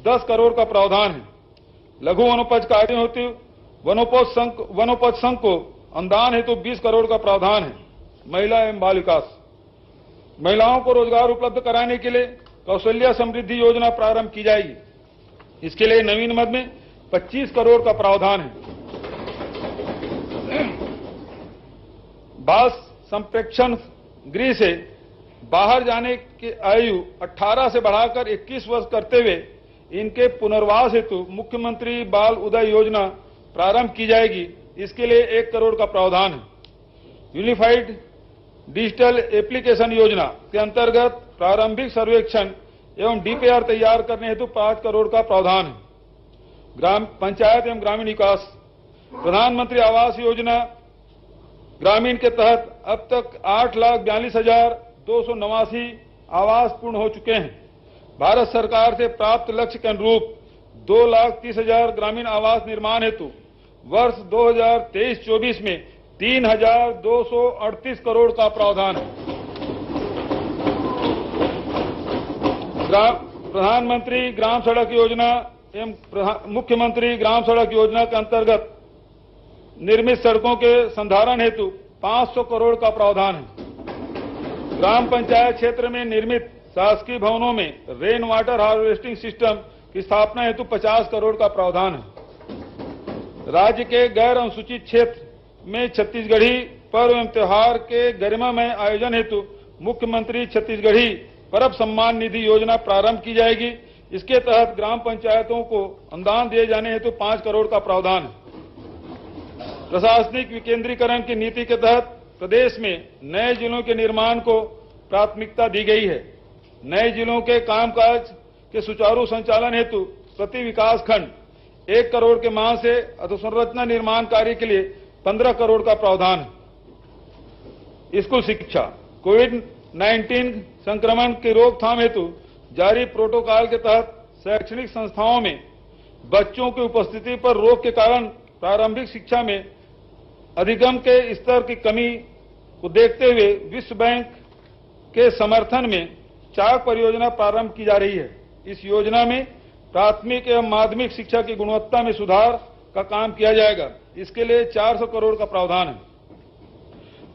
10 करोड़ का प्रावधान है। लघु वनोपज कार्यों हेतु वनोपज संघ को अनुदान हेतु 20 करोड़ का प्रावधान है। महिला एवं बाल विकास महिलाओं को रोजगार उपलब्ध कराने के लिए कौशल्या समृद्धि योजना प्रारंभ की जाएगी। इसके लिए नवीन मद में 25 करोड़ का प्रावधान है। बाल संप्रेक्षण गृह से बाहर जाने की आयु 18 से बढ़ाकर 21 वर्ष करते हुए इनके पुनर्वास हेतु मुख्यमंत्री बाल उदय योजना प्रारंभ की जाएगी। इसके लिए 1 करोड़ का प्रावधान है। यूनिफाइड डिजिटल एप्लीकेशन योजना के अंतर्गत प्रारंभिक सर्वेक्षण एवं डीपीआर तैयार करने हेतु 5 करोड़ का प्रावधान है। ग्राम पंचायत एवं ग्रामीण विकास, प्रधानमंत्री आवास योजना ग्रामीण के तहत अब तक 8,42,289 आवास पूर्ण हो चुके हैं। भारत सरकार से प्राप्त लक्ष्य के अनुरूप 2,30,000 ग्रामीण आवास निर्माण हेतु वर्ष 2023-24 में 3,238 करोड़ का प्रावधान है। प्रधानमंत्री ग्राम सड़क योजना एवं मुख्यमंत्री ग्राम सड़क योजना के अंतर्गत निर्मित सड़कों के संधारण हेतु 500 करोड़ का प्रावधान है। ग्राम पंचायत क्षेत्र में निर्मित शासकीय भवनों में रेन वाटर हार्वेस्टिंग सिस्टम की स्थापना हेतु 50 करोड़ का प्रावधान है। राज्य के गैर अनुसूचित क्षेत्र में छत्तीसगढ़ी पर्व एवं त्योहार के गरिमामय आयोजन हेतु मुख्यमंत्री छत्तीसगढ़ी पर्व सम्मान निधि योजना प्रारंभ की जाएगी। इसके तहत ग्राम पंचायतों को अनुदान दिए जाने हेतु 5 करोड़ का प्रावधान है। प्रशासनिक विकेंद्रीकरण की नीति के तहत प्रदेश में नए जिलों के निर्माण को प्राथमिकता दी गई है। नए जिलों के कामकाज के सुचारू संचालन हेतु प्रति विकास खंड 1 करोड़ के मांग से अधोसंरचना निर्माण कार्य के लिए 15 करोड़ का प्रावधान है। स्कूल शिक्षा, कोविड-19 संक्रमण की रोकथाम हेतु जारी प्रोटोकॉल के तहत शैक्षणिक संस्थाओं में बच्चों की उपस्थिति पर रोक के कारण प्रारंभिक शिक्षा में अधिगम के स्तर की कमी को देखते हुए विश्व बैंक के समर्थन में चाक परियोजना प्रारंभ की जा रही है। इस योजना में प्राथमिक एवं माध्यमिक शिक्षा की गुणवत्ता में सुधार का काम किया जाएगा। इसके लिए 400 करोड़ का प्रावधान है।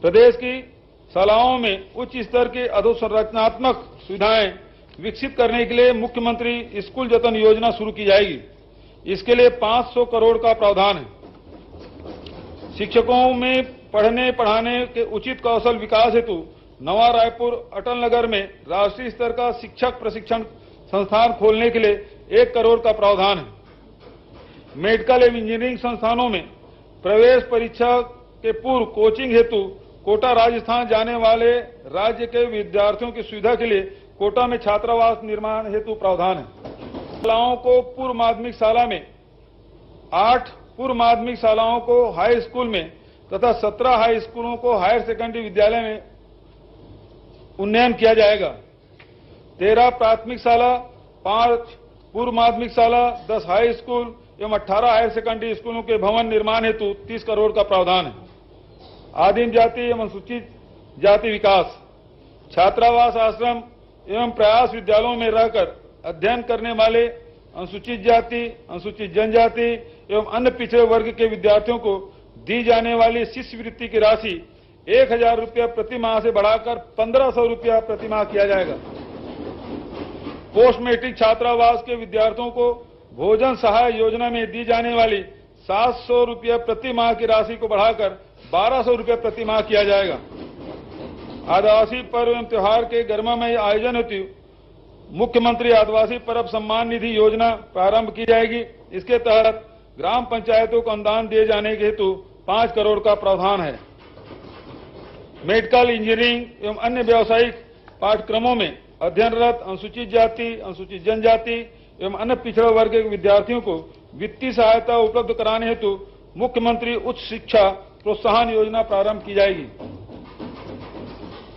प्रदेश की शालाओं में उच्च स्तर की अधोसंरचनात्मक सुविधाएं विकसित करने के लिए मुख्यमंत्री स्कूल जतन योजना शुरू की जाएगी। इसके लिए 500 करोड़ का प्रावधान है। शिक्षकों में पढ़ने पढ़ाने के उचित कौशल विकास हेतु नवा रायपुर अटल नगर में राष्ट्रीय स्तर का शिक्षक प्रशिक्षण संस्थान खोलने के लिए 1 करोड़ का प्रावधान है। मेडिकल एवं इंजीनियरिंग संस्थानों में प्रवेश परीक्षा के पूर्व कोचिंग हेतु कोटा राजस्थान जाने वाले राज्य के विद्यार्थियों की सुविधा के लिए कोटा में छात्रावास निर्माण हेतु प्रावधान है। शालाओं को पूर्व माध्यमिक शाला में 8 पूर्व माध्यमिक शालाओं को हाई स्कूल में तथा 17 हाई स्कूलों को हायर सेकेंडरी विद्यालय में उन्नयन किया जाएगा। 13 प्राथमिक शाला, 5 पूर्व माध्यमिक शाला, 10 हाई स्कूल एवं 18 हायर सेकेंडरी स्कूलों के भवन निर्माण हेतु 30 करोड़ का प्रावधान है। आदिम जाति एवं अनुसूचित जाति विकास, छात्रावास, आश्रम एवं प्रयास विद्यालयों में रहकर अध्ययन करने वाले अनुसूचित जाति, अनुसूचित जनजाति एवं अन्य पिछड़े वर्ग के विद्यार्थियों को दी जाने वाली शिष्यवृत्ति की राशि 1,000 रुपया प्रति माह से बढ़ाकर 1,500 रुपया प्रति माह किया जाएगा। पोस्ट मैट्रिक छात्रावास के विद्यार्थियों को भोजन सहाय योजना में दी जाने वाली 700 रुपया प्रति माह की राशि को बढ़ाकर 1,200 रुपया प्रति माह किया जाएगा। आदिवासी पर्व एवं त्योहार के गरिमामय आयोजन हेतु मुख्यमंत्री आदिवासी पर्व सम्मान निधि योजना प्रारंभ की जाएगी। इसके तहत ग्राम पंचायतों को अनुदान दिए जाने के हेतु 5 करोड़ का प्रावधान है। मेडिकल, इंजीनियरिंग एवं अन्य व्यावसायिक पाठ्यक्रमों में अध्ययनरत अनुसूचित जाति, अनुसूचित जनजाति एवं अन्य पिछड़े वर्ग के विद्यार्थियों को वित्तीय सहायता उपलब्ध कराने हेतु मुख्यमंत्री उच्च शिक्षा प्रोत्साहन योजना प्रारंभ की जाएगी।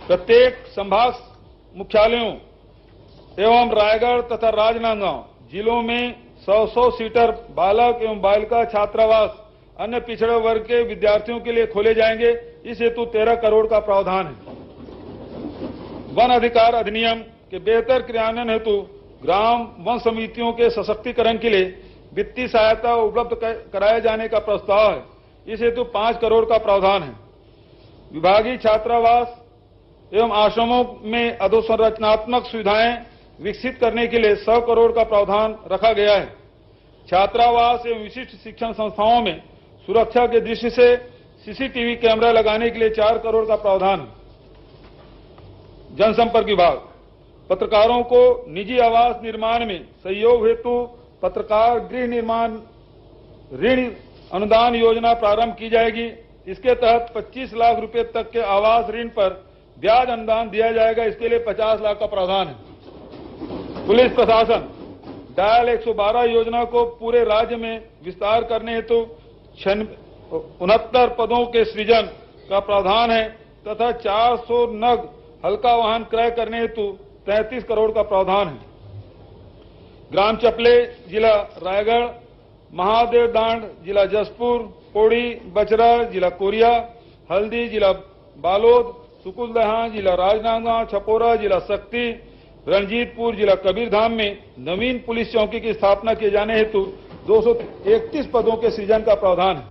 प्रत्येक संभाग मुख्यालयों एवं रायगढ़ तथा राजनांदगांव जिलों में 100 सीटर बालक एवं बालिका छात्रावास अन्य पिछड़े वर्ग के विद्यार्थियों के लिए खोले जाएंगे। इस हेतु 13 करोड़ का प्रावधान है। वन अधिकार अधिनियम के बेहतर क्रियान्वयन हेतु ग्राम वन समितियों के सशक्तिकरण के लिए वित्तीय सहायता उपलब्ध कराए जाने का प्रस्ताव है। इस हेतु 5 करोड़ का प्रावधान है। विभागीय छात्रावास एवं आश्रमों में अधोसंरचनात्मक सुविधाएं विकसित करने के लिए 100 करोड़ का प्रावधान रखा गया है। छात्रावास एवं विशिष्ट शिक्षण संस्थाओं में सुरक्षा की दृष्टि से सीसीटीवी कैमरा लगाने के लिए 4 करोड़ का प्रावधान। जनसंपर्क विभाग पत्रकारों को निजी आवास निर्माण में सहयोग हेतु पत्रकार गृह निर्माण ऋण अनुदान योजना प्रारंभ की जाएगी। इसके तहत 25 लाख रुपए तक के आवास ऋण पर ब्याज अनुदान दिया जाएगा। इसके लिए 50 लाख का प्रावधान है। पुलिस प्रशासन डायल 112 योजना को पूरे राज्य में विस्तार करने हेतु 69 पदों के सृजन का प्रावधान है तथा 400 नग हल्का वाहन क्रय करने हेतु 33 करोड़ का प्रावधान है। ग्राम चपले जिला रायगढ़, महादेव डांड जिला जसपुर, पौड़ी बचरा जिला कोरिया, हल्दी जिला बालोद, सुकुलदहा जिला राजनांदगांव, छपोरा जिला शक्ति, रणजीतपुर जिला कबीरधाम में नवीन पुलिस चौकी की स्थापना किए जाने हेतु 231 पदों के सृजन का प्रावधान है।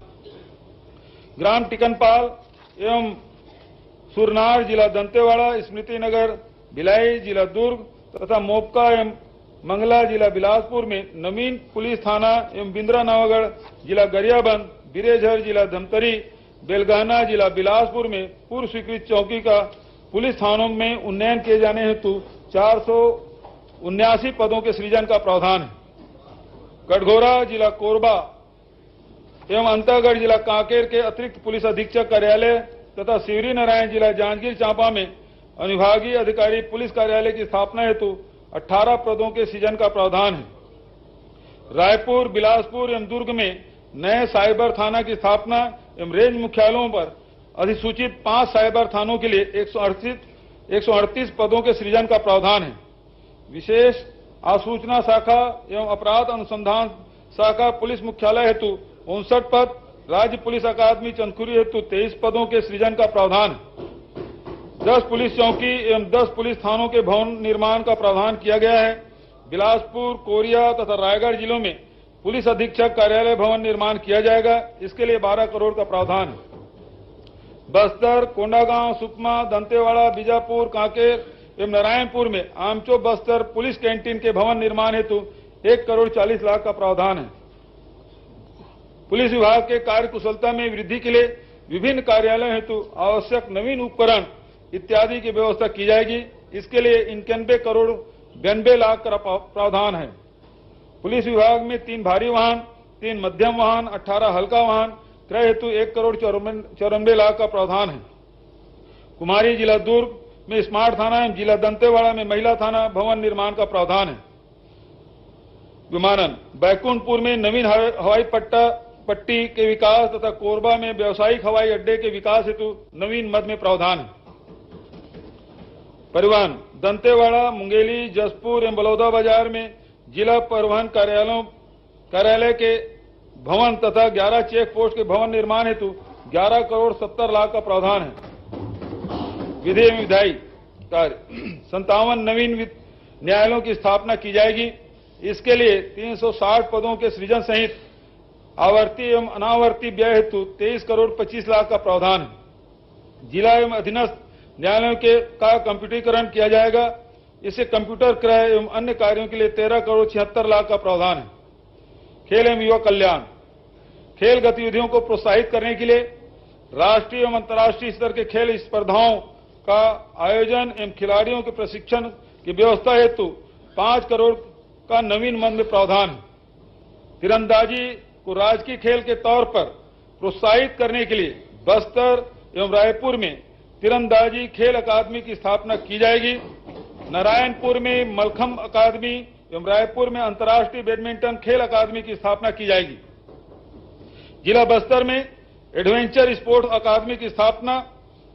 ग्राम टिकनपाल एवं सुरनार जिला दंतेवाड़ा, स्मृति नगर भिलाई जिला दुर्ग तथा मोपका एवं मंगला जिला बिलासपुर में नवीन पुलिस थाना एवं बिंद्रा नवागढ़ जिला गरियाबंद, बिरेझर जिला धमतरी, बेलगाना जिला बिलासपुर में पूर्व स्वीकृत चौकी का पुलिस थानों में उन्नयन किए जाने हेतु 479 पदों के सृजन का प्रावधान है। कटघोरा जिला कोरबा एवं अंतागढ़ जिला कांकेर के अतिरिक्त पुलिस अधीक्षक कार्यालय तथा शिवरी नारायण जिला जांजगीर चांपा में अनुविभागीय अधिकारी पुलिस कार्यालय की स्थापना हेतु 18 पदों के सृजन का प्रावधान है। रायपुर, बिलासपुर एवं दुर्ग में नए साइबर थाना की स्थापना एवं रेंज मुख्यालयों पर अधिसूचित 5 साइबर थानों के लिए 138 पदों के सृजन का प्रावधान है। विशेष आसूचना शाखा एवं अपराध अनुसंधान शाखा पुलिस मुख्यालय हेतु 59 पद, राज्य पुलिस अकादमी चंदखुरी हेतु 23 पदों के सृजन का प्रावधान है। 10 पुलिस चौकी एवं 10 पुलिस थानों के भवन निर्माण का प्रावधान किया गया है। बिलासपुर, कोरिया तथा रायगढ़ जिलों में पुलिस अधीक्षक कार्यालय भवन निर्माण किया जाएगा। इसके लिए 12 करोड़ का प्रावधान है। बस्तर, कोंडागांव, सुकमा, दंतेवाड़ा, बीजापुर, कांकेर एवं नारायणपुर में आमचो बस्तर पुलिस कैंटीन के भवन निर्माण हेतु 1 करोड़ 40 लाख का प्रावधान है। पुलिस विभाग के कार्य कुशलता में वृद्धि के लिए विभिन्न कार्यालयों हेतु आवश्यक नवीन उपकरण इत्यादि की व्यवस्था की जाएगी। इसके लिए 91 करोड़ 92 लाख का प्रावधान है। पुलिस विभाग में 3 भारी वाहन, 3 मध्यम वाहन, 18 हल्का वाहन क्रय हेतु 1 करोड़ 94 लाख का प्रावधान है। कुमारी जिला दुर्ग में स्मार्ट थाना एवं जिला दंतेवाड़ा में महिला थाना भवन निर्माण का प्रावधान है। विमानन बैकुंठपुर में नवीन हवाई पट्टी के विकास तथा कोरबा में व्यावसायिक हवाई अड्डे के विकास हेतु नवीन मद में प्रावधान है। परिवहन दंतेवाड़ा, मुंगेली, जसपुर एवं बलौदाबाजार में जिला परिवहन कार्यालय के भवन तथा 11 चेक पोस्ट के भवन निर्माण हेतु 11 करोड़ 70 लाख का प्रावधान है। विधि एवं विधायी कार्य 57 नवीन न्यायालयों की स्थापना की जाएगी। इसके लिए 360 पदों के सृजन सहित आवर्ती एवं अनावर्ती व्यय हेतु 23 करोड़ 25 लाख का प्रावधान है। जिला एवं अधीनस्थ न्यायालयों का कंप्यूटरीकरण किया जाएगा। इससे कंप्यूटर क्रय एवं अन्य कार्यों के लिए 13 करोड़ 76 लाख का प्रावधान है। खेल एवं युवा कल्याण खेल गतिविधियों को प्रोत्साहित करने के लिए राष्ट्रीय एवं अंतर्राष्ट्रीय स्तर के खेल स्पर्धाओं का आयोजन एवं खिलाड़ियों के प्रशिक्षण की व्यवस्था हेतु 5 करोड़ का नवीन मद में प्रावधान है। तीरंदाजी को राजकीय खेल के तौर पर प्रोत्साहित करने के लिए बस्तर एवं रायपुर में तीरंदाजी खेल अकादमी की स्थापना की जाएगी। नारायणपुर में मलखंब अकादमी एवं रायपुर में अंतर्राष्ट्रीय बैडमिंटन खेल अकादमी की स्थापना की जाएगी। जिला बस्तर में एडवेंचर स्पोर्ट्स अकादमी की स्थापना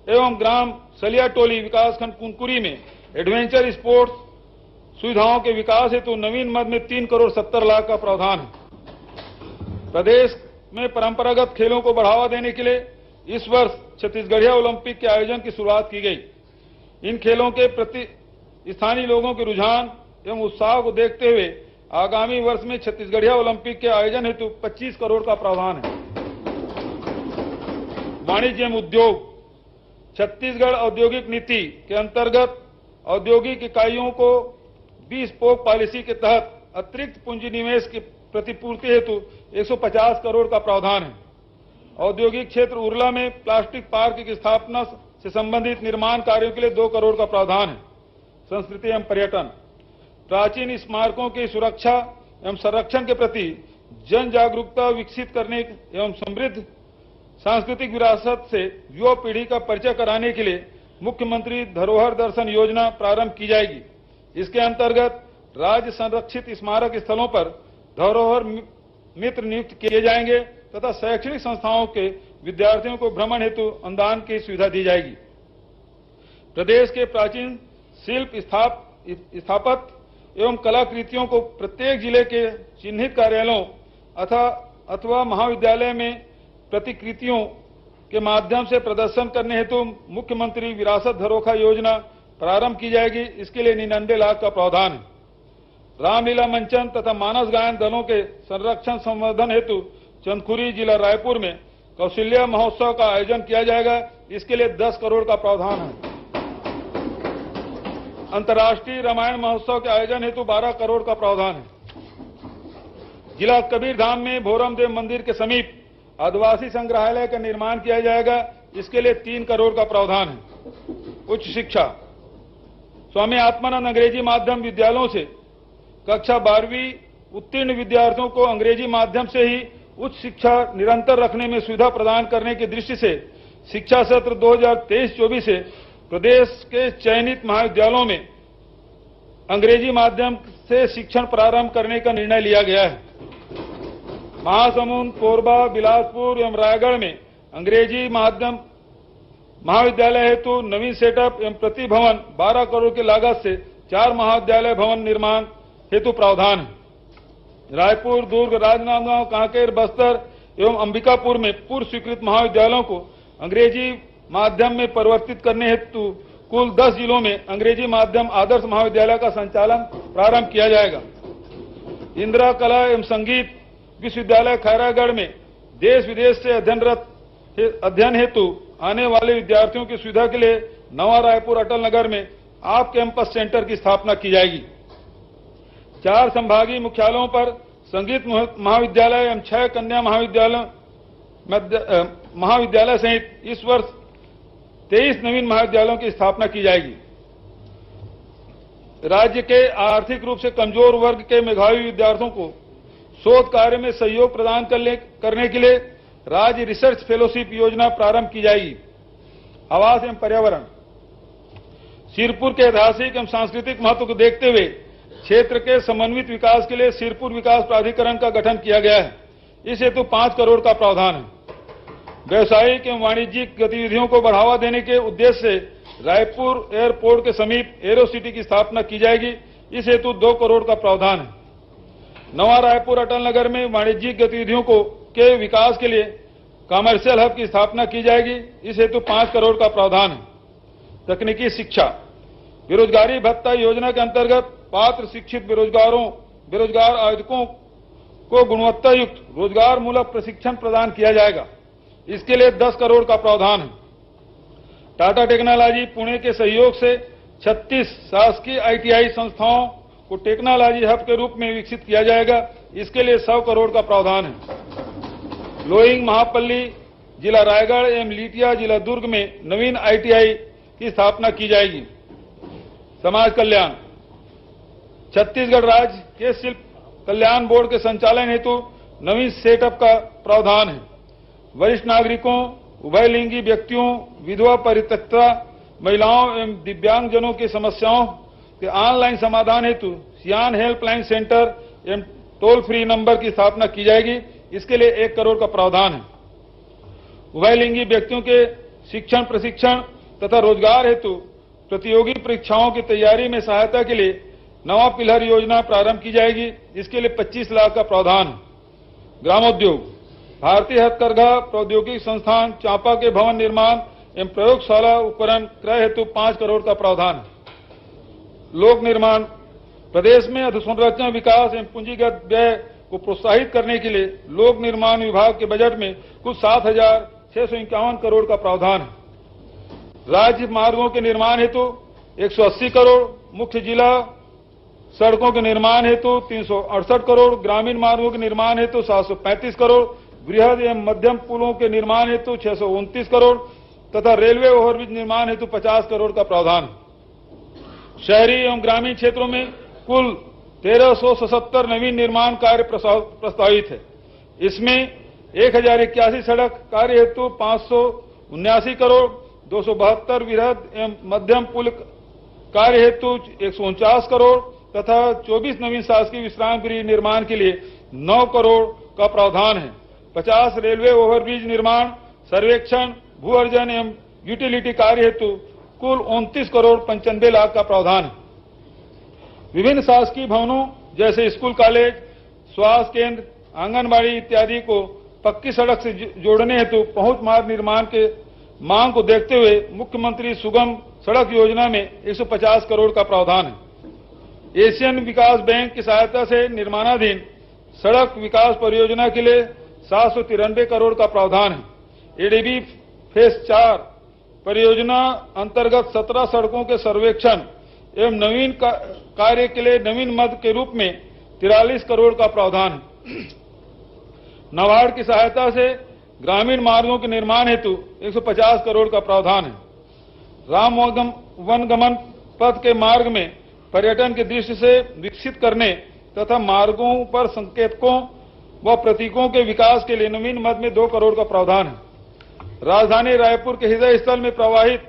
एवं ग्राम सलियाटोली विकासखंड कुनकुरी में एडवेंचर स्पोर्ट्स सुविधाओं के विकास हेतु नवीन मद में 3 करोड़ 70 लाख का प्रावधान है। प्रदेश में परंपरागत खेलों को बढ़ावा देने के लिए इस वर्ष छत्तीसगढ़िया ओलंपिक के आयोजन की शुरुआत की गई। इन खेलों के प्रति स्थानीय लोगों के रुझान एवं उत्साह को देखते हुए आगामी वर्ष में छत्तीसगढ़िया ओलंपिक के आयोजन हेतु 25 करोड़ का प्रावधान है। वाणिज्य एवं उद्योग छत्तीसगढ़ औद्योगिक नीति के अंतर्गत औद्योगिक इकाइयों को 20 स्पोक पॉलिसी के तहत अतिरिक्त पूंजी निवेश की प्रतिपूर्ति हेतु 150 करोड़ का प्रावधान है। औद्योगिक क्षेत्र उरला में प्लास्टिक पार्क की स्थापना से संबंधित निर्माण कार्यों के लिए 2 करोड़ का प्रावधान है। संस्कृति एवं पर्यटन, प्राचीन स्मारकों की सुरक्षा एवं संरक्षण के प्रति जन जागरूकता विकसित करने एवं समृद्ध सांस्कृतिक विरासत से युवा पीढ़ी का परिचय कराने के लिए मुख्यमंत्री धरोहर दर्शन योजना प्रारंभ की जाएगी। इसके अंतर्गत राज्य संरक्षित स्मारक स्थलों पर धरोहर मित्र नियुक्त किए जाएंगे तथा शैक्षणिक संस्थाओं के विद्यार्थियों को भ्रमण हेतु अनुदान की सुविधा दी जाएगी। प्रदेश के प्राचीन शिल्प स्थापत्य एवं कलाकृतियों को प्रत्येक जिले के चिन्हित कार्यालयों अथवा महाविद्यालय में प्रतिकृतियों के माध्यम से प्रदर्शन करने हेतु मुख्यमंत्री विरासत धरोखा योजना प्रारंभ की जाएगी। इसके लिए 99 लाख का प्रावधान है। रामलीला मंचन तथा मानस गायन दलों के संरक्षण संवर्धन हेतु चंदखुरी जिला रायपुर में कौशल्या महोत्सव का आयोजन किया जाएगा। इसके लिए 10 करोड़ का प्रावधान है। अंतर्राष्ट्रीय रामायण महोत्सव के आयोजन हेतु 12 करोड़ का प्रावधान है। जिला कबीरधाम में भोरम देव मंदिर के समीप आदिवासी संग्रहालय का निर्माण किया जाएगा। इसके लिए 3 करोड़ का प्रावधान है। उच्च शिक्षा, स्वामी आत्मानंद अंग्रेजी माध्यम विद्यालयों से कक्षा 12वीं उत्तीर्ण विद्यार्थियों को अंग्रेजी माध्यम से ही उच्च शिक्षा निरंतर रखने में सुविधा प्रदान करने की दृष्टि से शिक्षा सत्र 2023-24 से प्रदेश के चयनित महाविद्यालयों में अंग्रेजी माध्यम से शिक्षण प्रारंभ करने का निर्णय लिया गया है। महासमुंद, कोरबा, बिलासपुर एवं रायगढ़ में अंग्रेजी माध्यम महाविद्यालय हेतु नवीन सेटअप एवं प्रति भवन 12 करोड़ की लागत से 4 महाविद्यालय भवन निर्माण हेतु प्रावधान है। रायपुर, दुर्ग, राजनांदगांव, कांकेर, बस्तर एवं अंबिकापुर में पूर्व स्वीकृत महाविद्यालयों को अंग्रेजी माध्यम में परिवर्तित करने हेतु कुल 10 जिलों में अंग्रेजी माध्यम आदर्श महाविद्यालय का संचालन प्रारंभ किया जाएगा। इंदिरा कला एवं संगीत विश्वविद्यालय खैरागढ़ में देश विदेश से अध्ययन हेतु आने वाले विद्यार्थियों की सुविधा के लिए नवा रायपुर अटल नगर में आप कैंपस सेंटर की स्थापना की जाएगी। 4 संभागीय मुख्यालयों पर संगीत महाविद्यालय एवं 6 कन्या महाविद्यालय सहित इस वर्ष 23 नवीन महाविद्यालयों की स्थापना की जाएगी। राज्य के आर्थिक रूप से कमजोर वर्ग के मेधावी विद्यार्थियों को शोध कार्य में सहयोग प्रदान करने के लिए राज्य रिसर्च फेलोशिप योजना प्रारंभ की जाएगी। आवास एवं पर्यावरण, सिरपुर के ऐतिहासिक एवं सांस्कृतिक महत्व को देखते हुए क्षेत्र के समन्वित विकास के लिए सिरपुर विकास प्राधिकरण का गठन किया गया है। इस हेतु 5 करोड़ का प्रावधान है। व्यवसायिक एवं वाणिज्यिक गतिविधियों को बढ़ावा देने के उद्देश्य से रायपुर एयरपोर्ट के समीप एरो सिटी की स्थापना की जाएगी। इस हेतु 2 करोड़ का प्रावधान है। नवा रायपुर अटल नगर में वाणिज्यिक गतिविधियों के विकास के लिए कमर्शियल हब की स्थापना की जाएगी। इस हेतु 5 करोड़ का प्रावधान है। तकनीकी शिक्षा, बेरोजगारी भत्ता योजना के अंतर्गत पात्र शिक्षित बेरोजगार आवेदकों को गुणवत्ता युक्त रोजगार मूलक प्रशिक्षण प्रदान किया जाएगा। इसके लिए 10 करोड़ का प्रावधान है। टाटा टेक्नोलॉजी पुणे के सहयोग से 36 शासकीय आईटीआई संस्थाओं को टेक्नोलॉजी हब के रूप में विकसित किया जाएगा। इसके लिए 100 करोड़ का प्रावधान है। लोइंग महापल्ली जिला रायगढ़ एवं लीटिया जिला दुर्ग में नवीन आईटीआई की स्थापना की जाएगी। समाज कल्याण, छत्तीसगढ़ राज्य के शिल्प कल्याण बोर्ड के संचालन हेतु नवीन सेटअप का प्रावधान है। वरिष्ठ नागरिकों, उभयलिंगी व्यक्तियों, विधवा परित्यक्ता महिलाओं एवं दिव्यांगजनों की समस्याओं के ऑनलाइन समाधान हेतु सियान हेल्पलाइन सेंटर एवं टोल फ्री नंबर की स्थापना की जाएगी। इसके लिए 1 करोड़ का प्रावधान है। उभयलिंगी व्यक्तियों के शिक्षण, प्रशिक्षण तथा रोजगार हेतु प्रतियोगी परीक्षाओं की तैयारी में सहायता के लिए नवा पिलर योजना प्रारंभ की जाएगी। इसके लिए 25 लाख का प्रावधान है। ग्रामोद्योग, भारतीय हथकरघा प्रौद्योगिकी संस्थान चांपा के भवन निर्माण एवं प्रयोगशाला उपकरण क्रय हेतु 5 करोड़ का प्रावधान है। लोक निर्माण, प्रदेश में अधोसंरचना विकास एवं पूंजीगत व्यय को प्रोत्साहित करने के लिए लोक निर्माण विभाग के बजट में कुल 7,651 करोड़ का प्रावधान है। राज्य मार्गों के निर्माण हेतु 180 करोड़, मुख्य जिला सड़कों के निर्माण हेतु 368 करोड़, ग्रामीण मार्गों के निर्माण हेतु 735 करोड़, बृहद एवं मध्यम पुलों के निर्माण हेतु 629 करोड़ तथा रेलवे ओवरब्रिज निर्माण हेतु 50 करोड़ का प्रावधान है। शहरी एवं ग्रामीण क्षेत्रों में कुल 1377 नवीन निर्माण कार्य प्रस्तावित है। इसमें 1081 सड़क कार्य हेतु 579 करोड़, 272 बृहद एवं मध्यम पुल कार्य हेतु 149 करोड़ तथा 24 नवीन शासकीय विश्राम गृह निर्माण के लिए 9 करोड़ का प्रावधान है। 50 रेलवे ओवरब्रिज निर्माण, सर्वेक्षण, भू अर्जन एवं यूटिलिटी कार्य हेतु कुल 29 करोड़ 95 लाख का प्रावधान है। विभिन्न शासकीय भवनों जैसे स्कूल, कॉलेज, स्वास्थ्य केंद्र, आंगनबाड़ी इत्यादि को पक्की सड़क से जोड़ने हेतु पहुंच मार्ग निर्माण के मांग को देखते हुए मुख्यमंत्री सुगम सड़क योजना में 150 करोड़ का प्रावधान है। एशियन विकास बैंक की सहायता से निर्माणाधीन सड़क विकास परियोजना के लिए 793 करोड़ का प्रावधान है। एडीबी फेज 4 परियोजना अंतर्गत 17 सड़कों के सर्वेक्षण एवं नवीन कार्य के लिए नवीन मद के रूप में 43 करोड़ का प्रावधान है। नाबार्ड की सहायता से ग्रामीण मार्गों के निर्माण हेतु 150 करोड़ का प्रावधान है। राम वनगमन पथ के मार्ग में पर्यटन की दृष्टि से विकसित करने तथा मार्गों पर संकेतकों व प्रतीकों के विकास के लिए नवीन मद में 2 करोड़ का प्रावधान है। राजधानी रायपुर के हृदय स्थल में प्रवाहित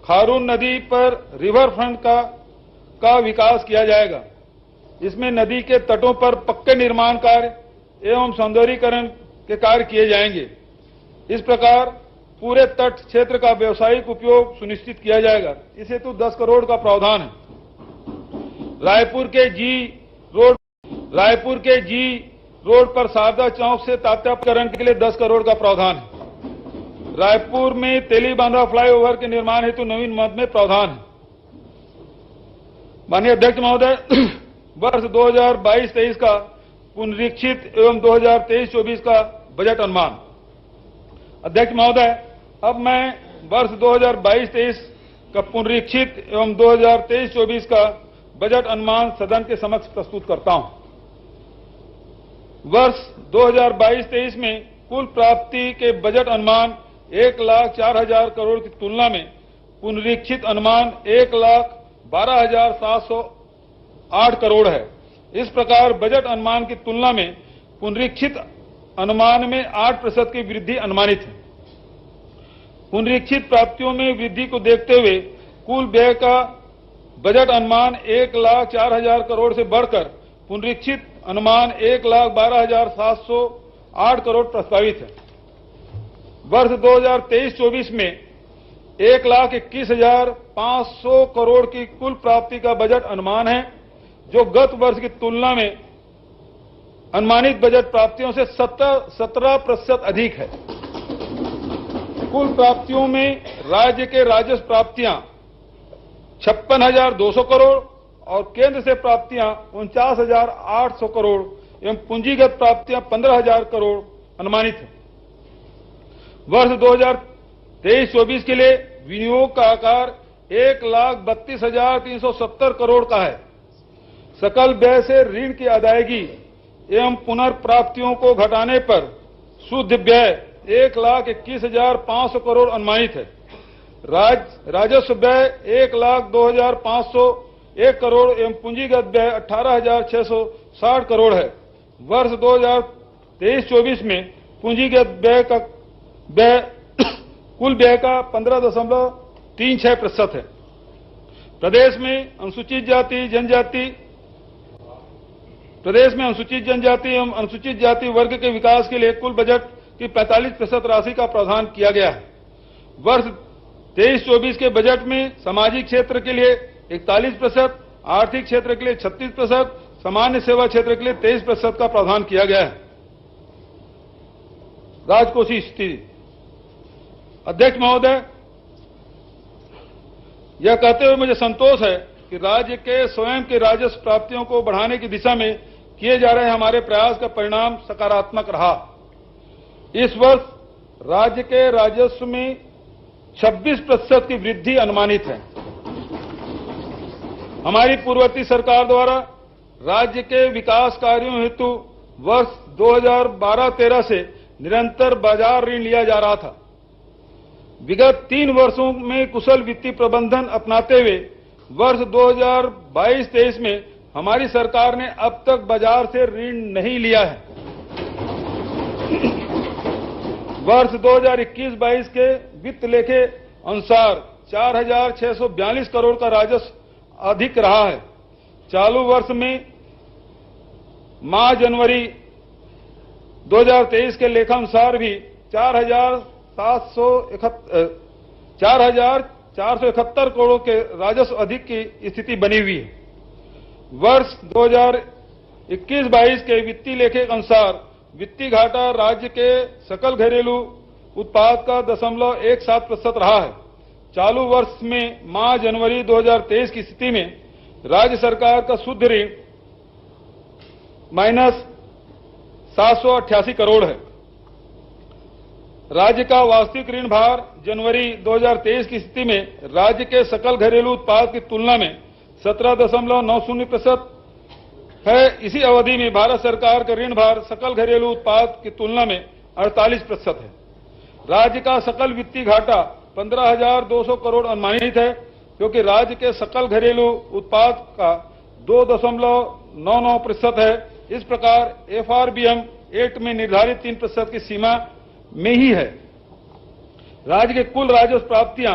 खारून नदी पर रिवर फ्रंट का विकास किया जाएगा। इसमें नदी के तटों पर पक्के निर्माण कार्य एवं सौंदर्यीकरण के कार्य किए जाएंगे। इस प्रकार पूरे तट क्षेत्र का व्यावसायिक उपयोग सुनिश्चित किया जाएगा। इस हेतु 10 करोड़ का प्रावधान है। रायपुर के जी रोड पर शारदा चौक से तात्याकरण के लिए 10 करोड़ का प्रावधान है। रायपुर में तेलीबांधा फ्लाईओवर के निर्माण हेतु नवीन मद में प्रावधान है। माननीय अध्यक्ष महोदय, वर्ष 2022-23 का पुनरीक्षित एवं 2023-24 का बजट अनुमान। अध्यक्ष महोदय, अब मैं वर्ष 2022-23 का पुनरीक्षित एवं 2023-24 का बजट अनुमान सदन के समक्ष प्रस्तुत करता हूं। वर्ष 2022-23 में कुल प्राप्ति के बजट अनुमान 1,04,000 करोड़ की तुलना में पुनरीक्षित अनुमान 1,12,708 करोड़ है। इस प्रकार बजट अनुमान की तुलना में पुनरीक्षित अनुमान में 8% की वृद्धि अनुमानित है। पुनरीक्षित प्राप्तियों में वृद्धि को देखते हुए कुल व्यय का बजट अनुमान 1,04,000 करोड़ से बढ़कर पुनरीक्षित अनुमान 1,12,708 करोड़ प्रस्तावित है। वर्ष 2023-24 में 1,21,500 करोड़ की कुल प्राप्ति का बजट अनुमान है, जो गत वर्ष की तुलना में अनुमानित बजट प्राप्तियों से 17% अधिक है। कुल प्राप्तियों में राज्य के राजस्व प्राप्तियां 56,200 करोड़ और केंद्र से प्राप्तियां 49,800 करोड़ एवं पूंजीगत प्राप्तियां 15,000 करोड़ अनुमानित है। वर्ष 2023-24 के लिए विनियोग का आकार 1,32,370 करोड़ का है। सकल व्यय से ऋण की अदायगी एवं पुनर्प्राप्तियों को घटाने पर शुद्ध व्यय 1,21,500 करोड़ अनुमानित है। राजस्व व्यय 1,02,501 करोड़ एवं पूंजीगत व्यय 18,660 करोड़ है। वर्ष 2023-24 में पूंजीगत व्यय कुल व्यय का 15.36% है। प्रदेश में अनुसूचित जाति एवं अनुसूचित जाति वर्ग के विकास के लिए कुल बजट की 45% राशि का प्रावधान किया गया है। वर्ष 23-24 के बजट में सामाजिक क्षेत्र के लिए 41%, आर्थिक क्षेत्र के लिए 36%, सामान्य सेवा क्षेत्र के लिए 23% का प्रावधान किया गया है। राजकोषीय स्थिति। अध्यक्ष महोदय, यह कहते हुए मुझे संतोष है कि राज्य के स्वयं के राजस्व प्राप्तियों को बढ़ाने की दिशा में किए जा रहे हमारे प्रयास का परिणाम सकारात्मक रहा। इस वर्ष राज्य के राजस्व में 26% की वृद्धि अनुमानित है। हमारी पूर्ववर्ती सरकार द्वारा राज्य के विकास कार्यों हेतु वर्ष 2012-13 से निरंतर बाजार ऋण लिया जा रहा था। विगत 3 वर्षों में कुशल वित्तीय प्रबंधन अपनाते हुए वर्ष 2022-23 में हमारी सरकार ने अब तक बाजार से ऋण नहीं लिया है। वर्ष 2021-22 के वित्त लेखे अनुसार 4,642 करोड़ का राजस्व अधिक रहा है। चालू वर्ष में माह जनवरी 2023 के लेखानुसार भी 4,471 करोड़ के राजस्व अधिक की स्थिति बनी हुई है। वर्ष 2021-22 के वित्तीय लेखे के अनुसार वित्तीय घाटा राज्य के सकल घरेलू उत्पाद का 0.17% रहा है। चालू वर्ष में माह जनवरी 2023 की स्थिति में राज्य सरकार का शुद्ध ऋण -788 करोड़ है। राज्य का वास्तविक ऋण भार जनवरी 2023 की स्थिति में राज्य के सकल घरेलू उत्पाद की तुलना में 17.90% है। इसी अवधि में भारत सरकार का ऋण भार सकल घरेलू उत्पाद की तुलना में 48% है। राज्य का सकल वित्तीय घाटा 15,200 करोड़ अनुमानित है, क्योंकि राज्य के सकल घरेलू उत्पाद का 2.99% है। इस प्रकार FRBM एक्ट में निर्धारित 3% की सीमा में ही है। राज्य के कुल राजस्व प्राप्तियां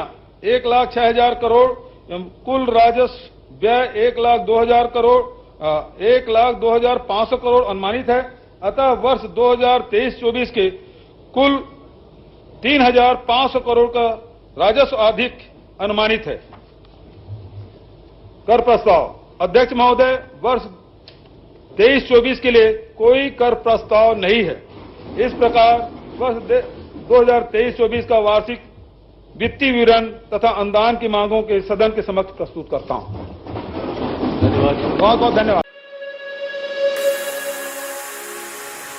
1,06,000 करोड़ एवं कुल राजस्व व्यय 1,02,000 करोड़ 1,02,500 करोड़ अनुमानित है। अतः वर्ष 2023-24 के कुल 3,500 करोड़ का राजस्व अधिक अनुमानित है। कर प्रस्ताव। अध्यक्ष महोदय, वर्ष 23-24 के लिए कोई कर प्रस्ताव नहीं है। इस प्रकार वर्ष 2023-24 का वार्षिक वित्तीय विवरण तथा अनुदान की मांगों के सदन के समक्ष प्रस्तुत करता हूं। बहुत बहुत धन्यवाद।